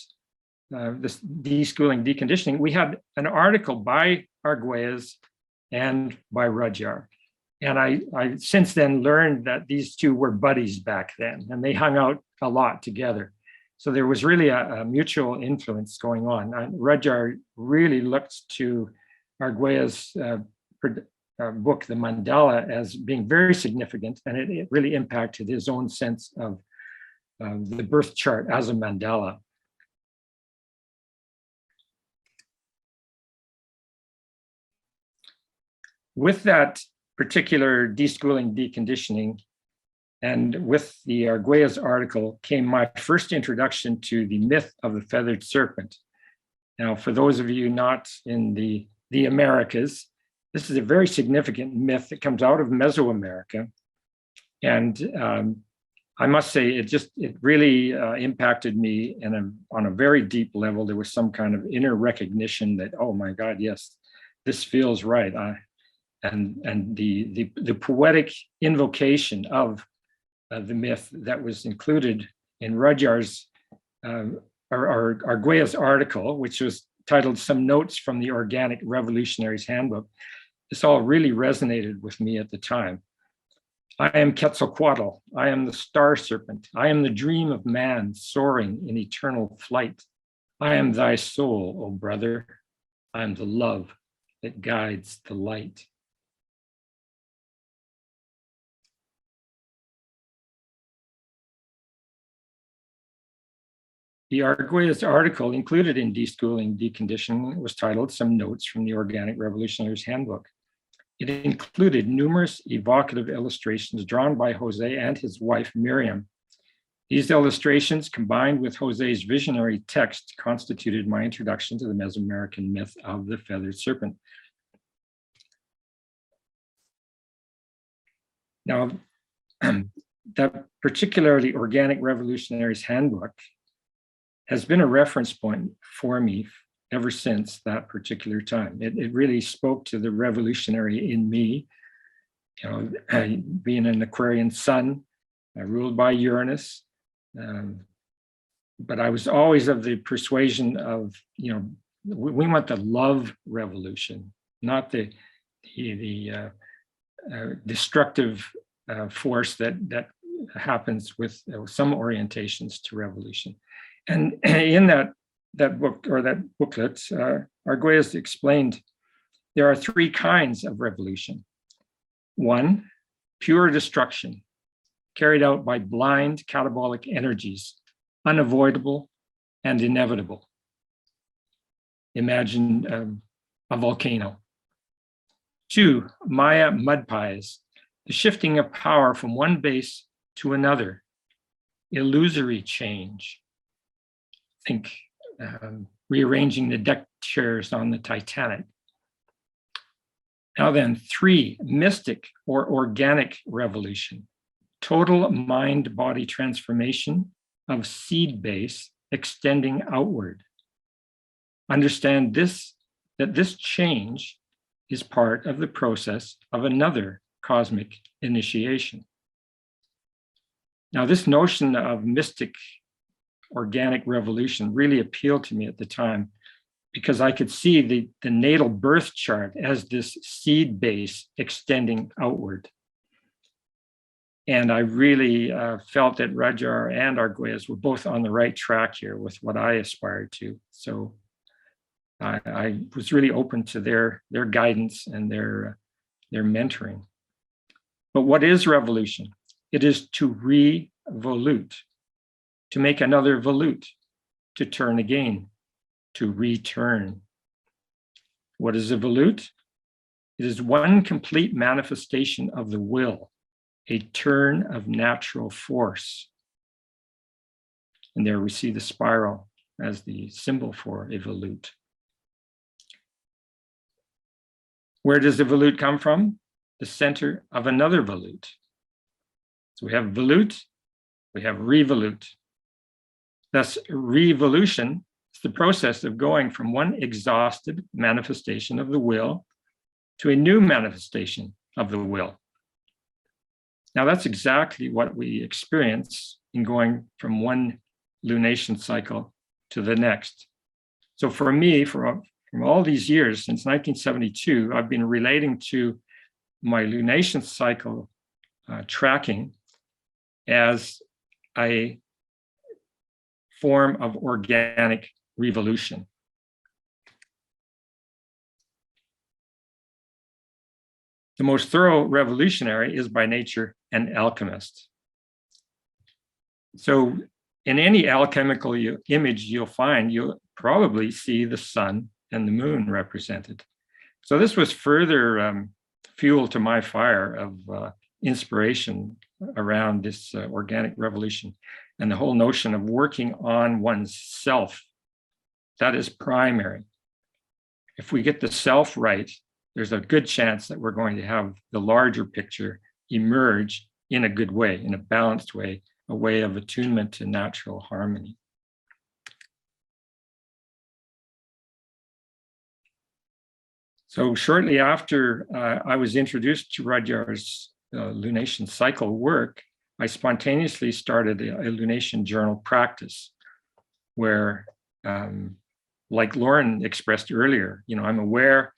this deschooling, deconditioning, we had an article by Arguelles and by Rudyard. And I since then learned that these two were buddies back then, and they hung out a lot together. So there was really a mutual influence going on. Rudyard really looked to Arguelles' book, The Mandala, as being very significant, and it really impacted his own sense of the birth chart as a mandala. With that particular deschooling, deconditioning, and with the Arguelles article came my first introduction to the myth of the feathered serpent. Now, for those of you not in the Americas, this is a very significant myth that comes out of Mesoamerica. And I must say, it really impacted me on a very deep level. There was some kind of inner recognition that, oh my God, yes, this feels right. And the poetic invocation of the myth that was included in Rudyard's or Arguelles' article, which was titled "Some Notes from the Organic Revolutionary's Handbook." This all really resonated with me at the time. I am Quetzalcoatl. I am the star serpent. I am the dream of man soaring in eternal flight. I am thy soul, O brother. I am the love that guides the light. The Arguelles article included in Deschooling Deconditioning was titled "Some Notes from the Organic Revolutionary's Handbook." It included numerous evocative illustrations drawn by Jose and his wife, Miriam. These illustrations, combined with Jose's visionary text, constituted my introduction to the Mesoamerican myth of the feathered serpent. Now, that particularly Organic Revolutionary's Handbook has been a reference point for me ever since that particular time. It really spoke to the revolutionary in me, you know, being an Aquarian sun, ruled by Uranus. But I was always of the persuasion of, you know, we want the love revolution, not the destructive force that happens with some orientations to revolution. And in that book, or that booklet, Arguelles explained there are three kinds of revolution. One, pure destruction, carried out by blind catabolic energies, unavoidable and inevitable. Imagine a volcano. Two, Maya mud pies, the shifting of power from one base to another, illusory change. Think rearranging the deck chairs on the Titanic. Now then, three, mystic or organic revolution, total mind-body transformation of seed base extending outward. Understand this, that this change is part of the process of another cosmic initiation. Now, this notion of mystic organic revolution really appealed to me at the time, because I could see the natal birth chart as this seed base extending outward. And I really felt that Rudyard and Arguelles were both on the right track here with what I aspired to. So I was really open to their guidance and their mentoring. But what is revolution? It is to revolute, to make another volute, to turn again, to return. What is a volute? It is one complete manifestation of the will, a turn of natural force. And there we see the spiral as the symbol for a volute. Where does the volute come from? The center of another volute. So we have volute, we have revolute. Thus, revolution is the process of going from one exhausted manifestation of the will to a new manifestation of the will. Now, that's exactly what we experience in going from one lunation cycle to the next. So for me, from all these years, since 1972, I've been relating to my lunation cycle tracking as a form of organic revolution. The most thorough revolutionary is by nature an alchemist. So in any alchemical image you'll find, you'll probably see the sun and the moon represented. So this was further fuel to my fire of inspiration around this organic revolution and the whole notion of working on one's self That is primary. If we get the self right, there's a good chance that we're going to have the larger picture emerge in a good way, in a balanced way, a way of attunement to natural harmony. So shortly after I was introduced to Rudyard's lunation cycle work, I spontaneously started a lunation journal practice where, like Lauren expressed earlier, I'm aware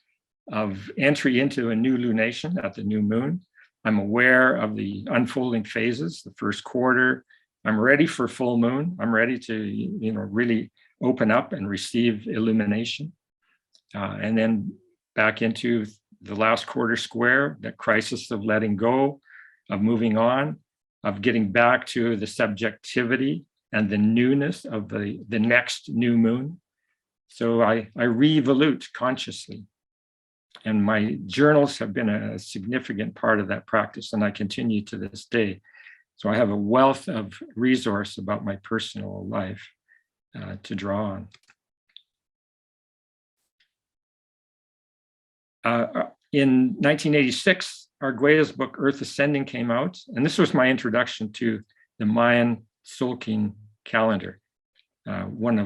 of entry into a new lunation at the new moon. I'm aware of the unfolding phases, the first quarter. I'm ready for full moon. I'm ready to, really open up and receive illumination. And then back into the last quarter square, that crisis of letting go, of moving on, of getting back to the subjectivity and the newness of the next new moon. So I revolute consciously. And my journals have been a significant part of that practice, and I continue to this day. So I have a wealth of resource about my personal life to draw on. In 1986, Argueda's book, Earth Ascending, came out. And this was my introduction to the Mayan Tzolk'in calendar, one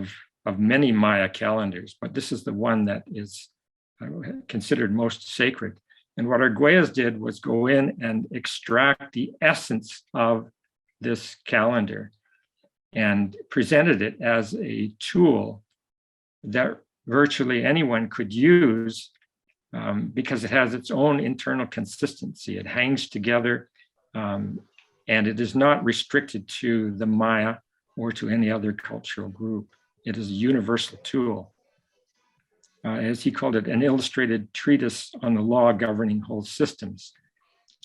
of many Maya calendars, but this is the one that is considered most sacred. And what Arguedas did was go in and extract the essence of this calendar and presented it as a tool that virtually anyone could use because it has its own internal consistency. It hangs together and it is not restricted to the Maya or to any other cultural group. It is a universal tool. As he called it, an illustrated treatise on the law governing whole systems.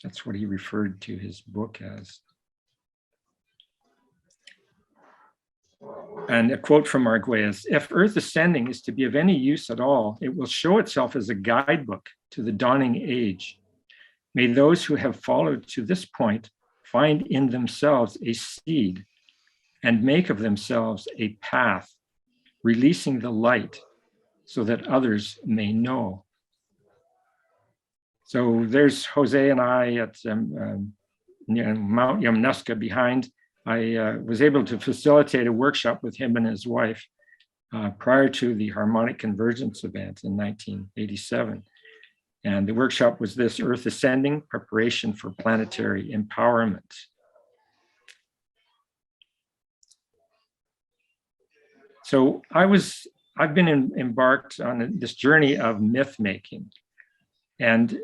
That's what he referred to his book as. And a quote from Arguedas: "If Earth Ascending is to be of any use at all, it will show itself as a guidebook to the dawning age. May those who have followed to this point find in themselves a seed and make of themselves a path, releasing the light so that others may know." So there's Jose and I at Mount Yamnuska behind. I was able to facilitate a workshop with him and his wife prior to the Harmonic Convergence event in 1987. And the workshop was this: Earth Ascending, Preparation for Planetary Empowerment. So I've been embarked on this journey of myth making. And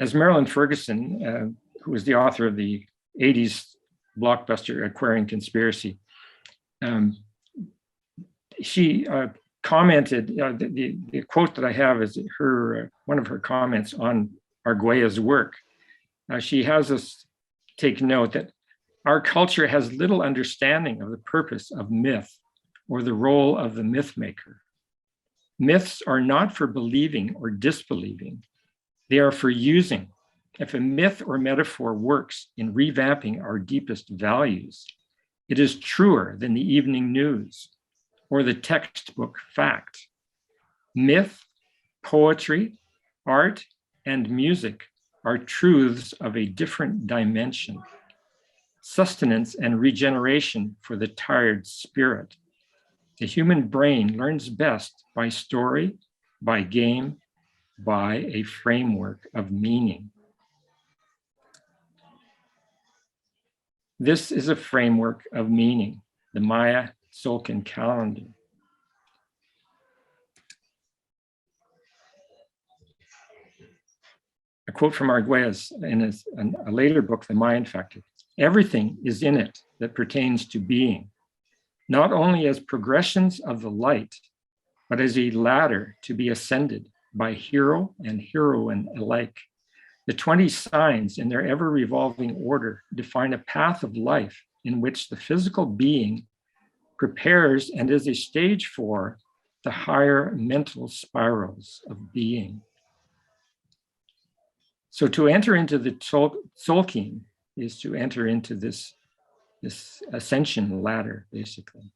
as Marilyn Ferguson, who was the author of the 80s blockbuster Aquarian Conspiracy, she commented, the quote that I have is one of her comments on Argueda's work. She has us take note that our culture has little understanding of the purpose of myth or the role of the myth maker. Myths are not for believing or disbelieving. They are for using. If a myth or metaphor works in revamping our deepest values, it is truer than the evening news or the textbook fact. Myth, poetry, art, and music are truths of a different dimension, sustenance and regeneration for the tired spirit. The human brain learns best by story, by game, by a framework of meaning. This is a framework of meaning, the Maya Tzolk'in calendar. A quote from Arguedas in a later book, The Mayan Factor: "Everything is in it that pertains to being, not only as progressions of the light, but as a ladder to be ascended by hero and heroine alike. The 20 signs in their ever-revolving order define a path of life in which the physical being prepares and is a stage for the higher mental spirals of being." So to enter into the Tzolk'in is to enter into this ascension ladder, basically.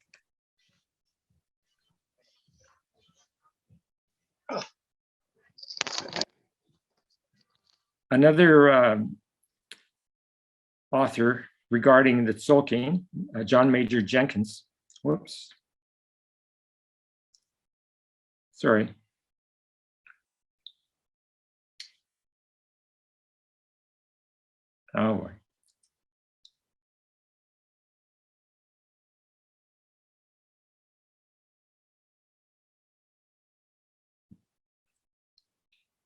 Another author regarding the Tzolk'in, John Major Jenkins. Whoops. Sorry. Oh boy.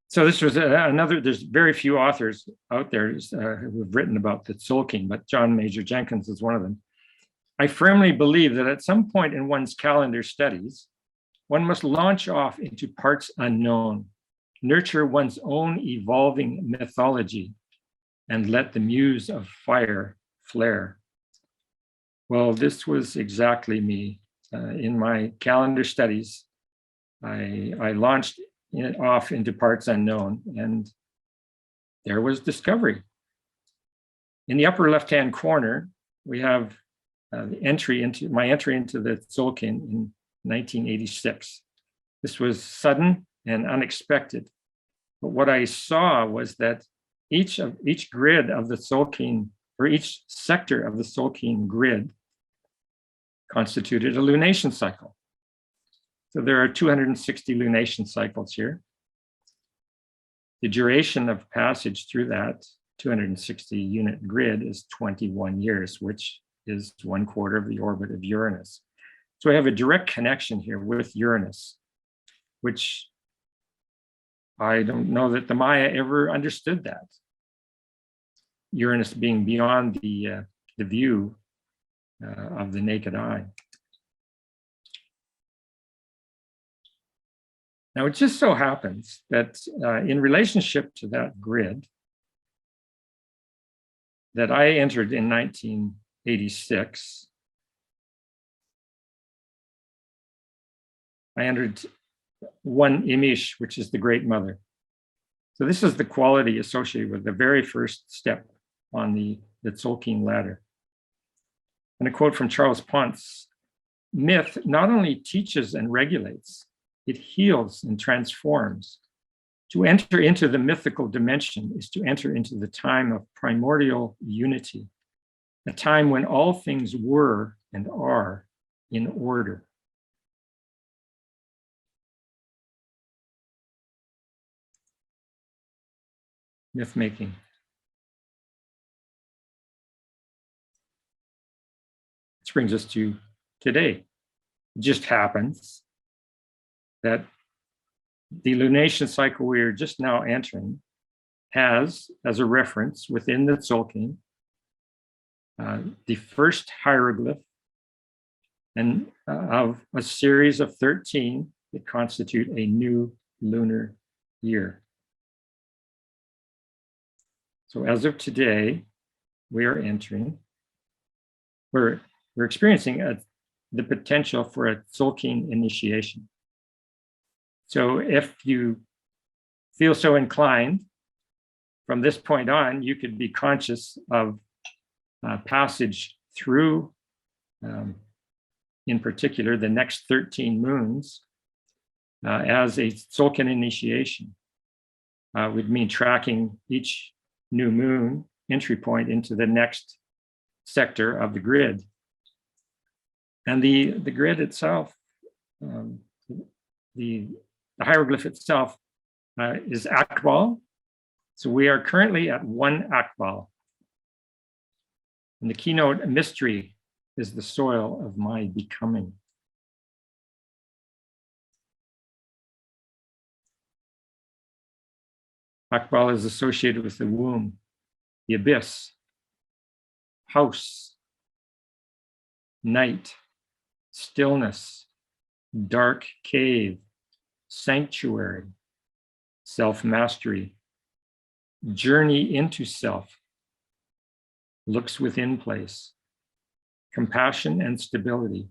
So this was another, there's very few authors out there who have written about the Tzolk'in, but John Major Jenkins is one of them. I firmly believe that at some point in one's calendar studies, one must launch off into parts unknown, nurture one's own evolving mythology, and let the muse of fire flare. Well, this was exactly me. In my calendar studies, I launched off into parts unknown, and there was discovery. In the upper left-hand corner, we have my entry into the Tzolk'in in 1986. This was sudden and unexpected, but what I saw was that each grid of the Tzolk'in, or each sector of the Tzolk'in grid, constituted a lunation cycle. So there are 260 lunation cycles here. The duration of passage through that 260 unit grid is 21 years, which is 1/4 of the orbit of Uranus. So I have a direct connection here with Uranus, which I don't know that the Maya ever understood that. Uranus being beyond the view of the naked eye. Now, it just so happens that in relationship to that grid that I entered in 1986, I entered one Imish, which is the Great Mother. So this is the quality associated with the very first step on the Tzolk'in ladder. And a quote from Charles Ponce: myth not only teaches and regulates, it heals and transforms. To enter into the mythical dimension is to enter into the time of primordial unity, a time when all things were and are in order. Myth making. This brings us to today. It just happens that the lunation cycle we are just now entering has, as a reference within the Tzolk'in, the first hieroglyph and of a series of 13 that constitute a new lunar year. So as of today, we are entering, we're experiencing the potential for a Tzolk'in initiation. So if you feel so inclined, from this point on, you could be conscious of passage through, in particular, the next 13 moons as a Tzolk'in initiation. Would mean tracking each new moon entry point into the next sector of the grid. And the grid itself, the hieroglyph itself is Akbal. So we are currently at 1 Akbal. And the keynote mystery is the soil of my becoming. Akbal is associated with the womb, the abyss, house, night, stillness, dark cave, sanctuary, self-mastery, journey into self, looks within place, compassion and stability,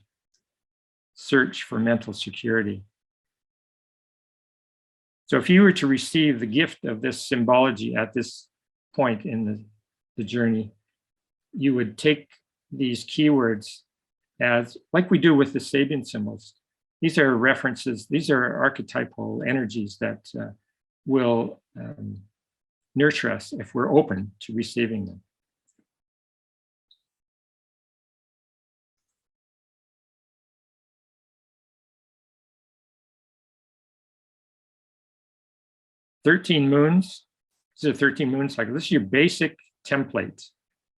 search for mental security. So if you were to receive the gift of this symbology at this point in the journey, you would take these keywords as, like we do with the Sabian symbols. These are references, these are archetypal energies that will nurture us if we're open to receiving them. "13 moons, this is a 13 moon cycle. This is your basic template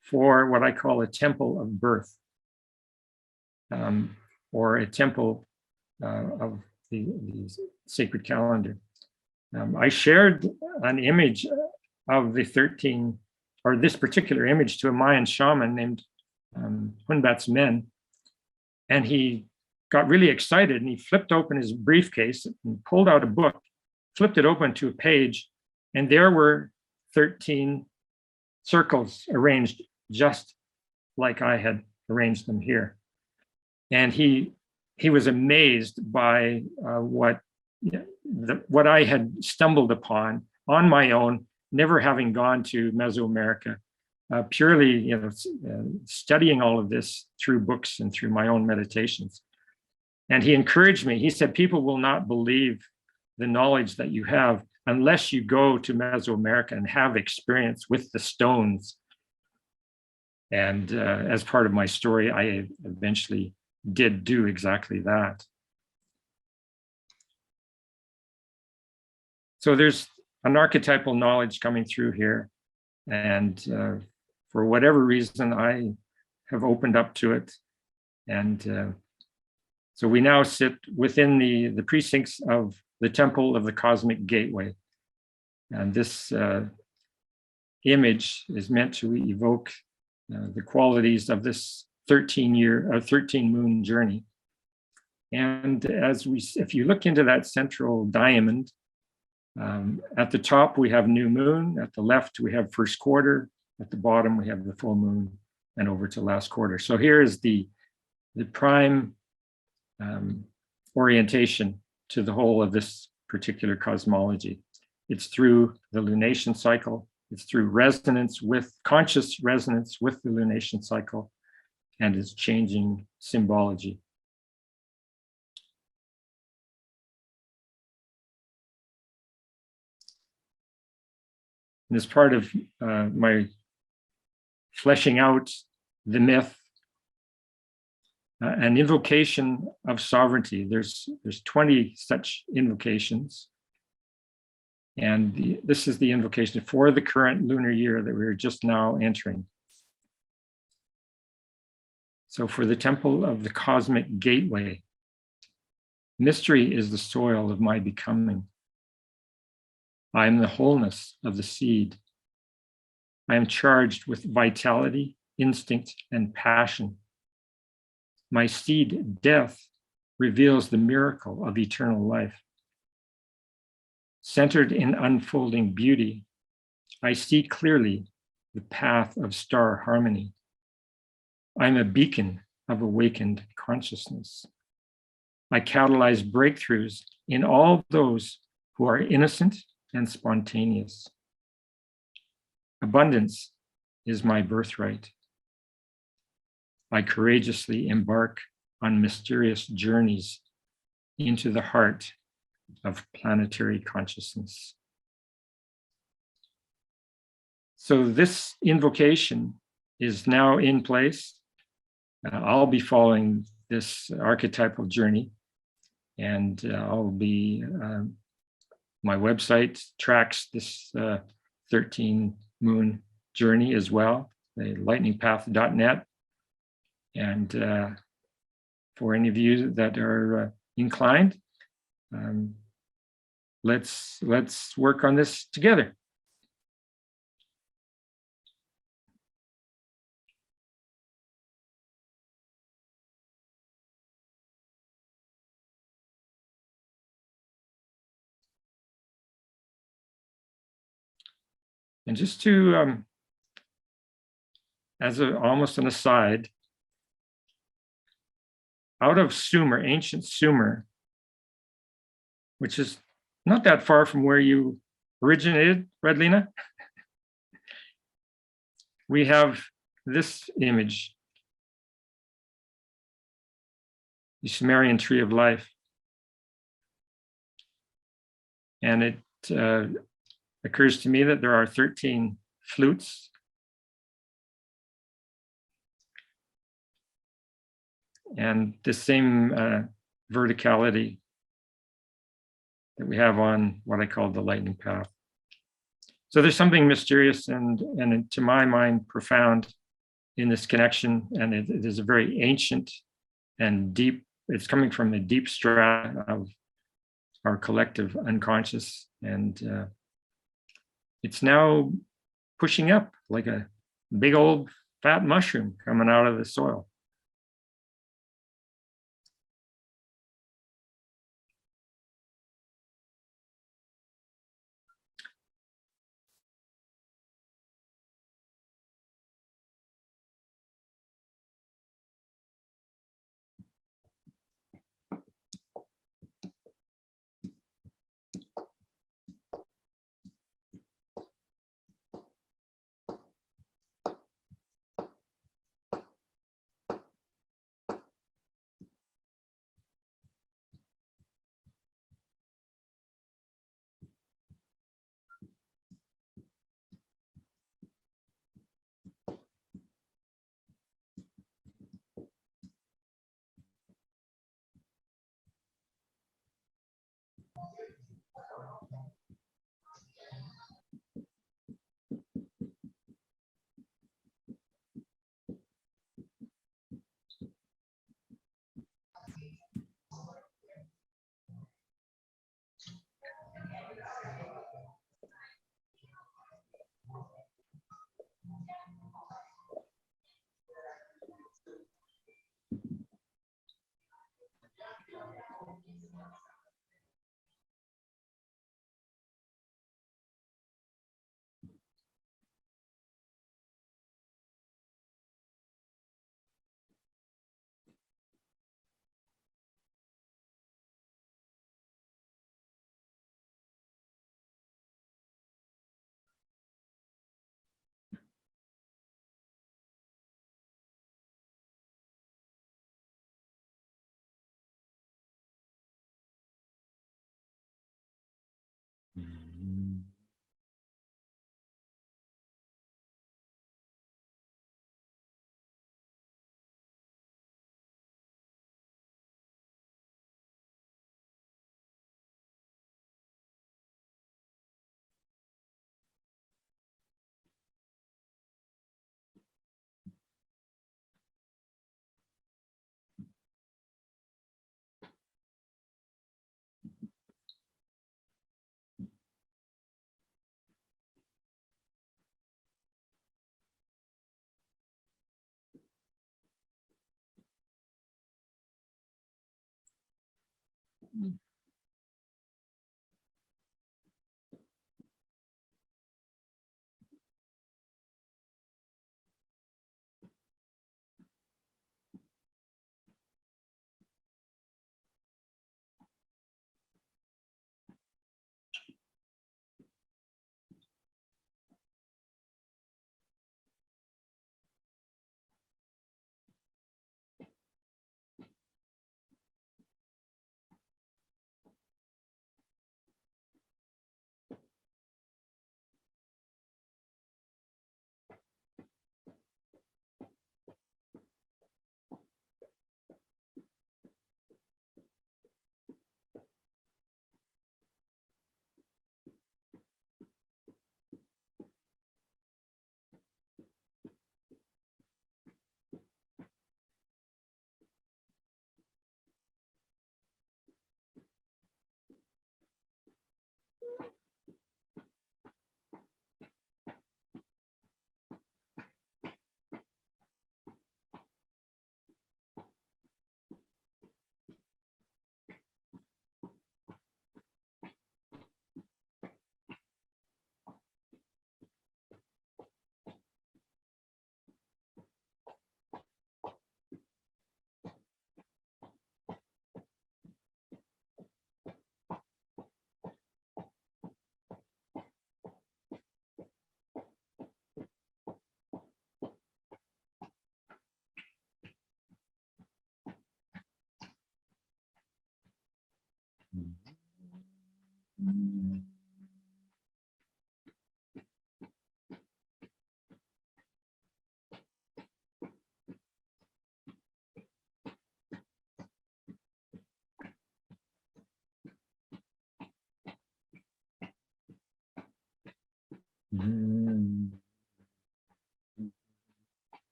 for what I call a temple of birth, or a temple of the sacred calendar. I shared an image of the 13, or this particular image, to a Mayan shaman named Hunbat's Men, and he got really excited and he flipped open his briefcase and pulled out a book, flipped it open to a page, and there were 13 circles arranged just like I had arranged them here. And he was amazed by what I had stumbled upon on my own, never having gone to Mesoamerica, purely studying all of this through books and through my own meditations. And he encouraged me. He said, people will not believe the knowledge that you have unless you go to Mesoamerica and have experience with the stones. And as part of my story, I eventually did do exactly that. So there's an archetypal knowledge coming through here. And for whatever reason, I have opened up to it. And so we now sit within the precincts of the Temple of the Cosmic Gateway. And this image is meant to evoke the qualities of this 13 moon journey. And if you look into that central diamond, at the top we have new moon, at the left we have first quarter, at the bottom we have the full moon, and over to last quarter. So here is the prime orientation to the whole of this particular cosmology. It's through the lunation cycle. It's through conscious resonance with the lunation cycle and its changing symbology. And as part of my fleshing out the myth, an invocation of sovereignty. There's 20 such invocations. And this is the invocation for the current lunar year that we're just now entering. So for the Temple of the Cosmic Gateway, mystery is the soil of my becoming. I am the wholeness of the seed. I am charged with vitality, instinct, and passion. My seed, death, reveals the miracle of eternal life. Centered in unfolding beauty, I see clearly the path of star harmony. I'm a beacon of awakened consciousness. I catalyze breakthroughs in all those who are innocent and spontaneous. Abundance is my birthright. I courageously embark on mysterious journeys into the heart of planetary consciousness. So this invocation is now in place. I'll be following this archetypal journey, and I'll be, my website tracks this 13 moon journey as well, the lightningpath.net. And for any of you that are inclined, let's work on this together. And just to, as almost an aside, out of Sumer, ancient Sumer, which is not that far from where you originated, Redlina, we have this image, the Sumerian tree of life. And it occurs to me that there are 13 flutes. And the same verticality that we have on what I call the lightning path. So there's something mysterious and to my mind, profound in this connection. And it is a very ancient and deep, it's coming from the deep strata of our collective unconscious. And it's now pushing up like a big old fat mushroom coming out of the soil.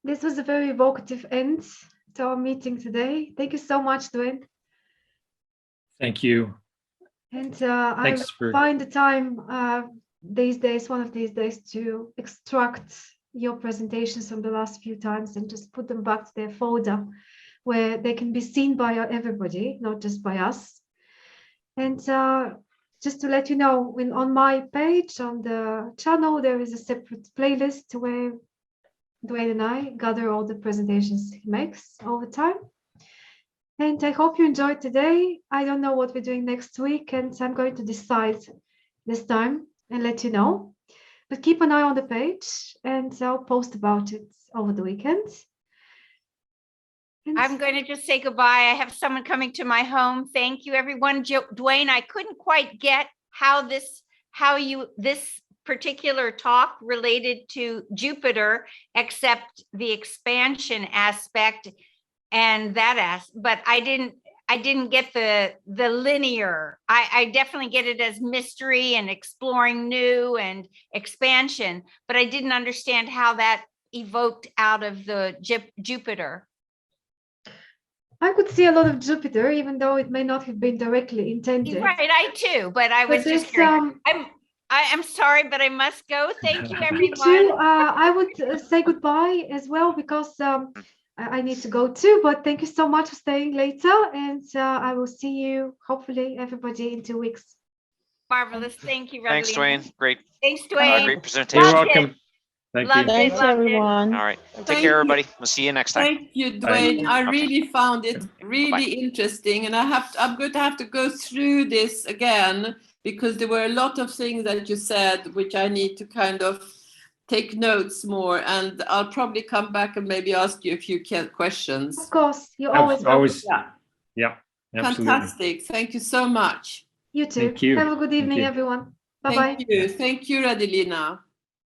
This was a very evocative end to our meeting today. Thank you so much, Dwayne. Thank you. And I Thanks for find the time these days, one of these days, to extract your presentations from the last few times and just put them back to their folder where they can be seen by everybody, not just by us. And just to let you know, when on my page on the channel, there is a separate playlist where Dwayne and I gather all the presentations he makes all the time. And I hope you enjoyed today. I don't know what we're doing next week, and I'm going to decide this time and let you know. But keep an eye on the page, and I'll post about it over the weekend. And I'm going to just say goodbye. I have someone coming to my home. Thank you, everyone. Dwayne, I couldn't quite get how this particular talk related to Jupiter, except the expansion aspect and but I didn't get the linear. I definitely get it as mystery and exploring new and expansion, but I didn't understand how that evoked out of the Jupiter. I could see a lot of Jupiter, even though it may not have been directly intended. Right, I too, but I was just curious. I'm sorry, but I must go. Thank you, everyone. Me too. I would say goodbye as well, because I need to go too, but thank you so much for staying later, and I will see you, hopefully, everybody, in 2 weeks. Marvelous. Thank you, Thanks, Radlene. Dwayne. Great. Thanks, Dwayne. Great presentation. You're welcome. Thank you. Thanks, everyone. All right. Take Thank care, you. everybody. We'll see you next time. Thank you, Dwayne. I Okay. really found it really interesting, and I'm going to have to go through this again, because there were a lot of things that you said which I need to kind of take notes more, and I'll probably come back and maybe ask you a few questions. Of course, you always. Yeah. Absolutely. Fantastic. Thank you so much. You too. Thank you. Have a good evening, everyone. Bye-bye. Thank you. Thank you, Radilina.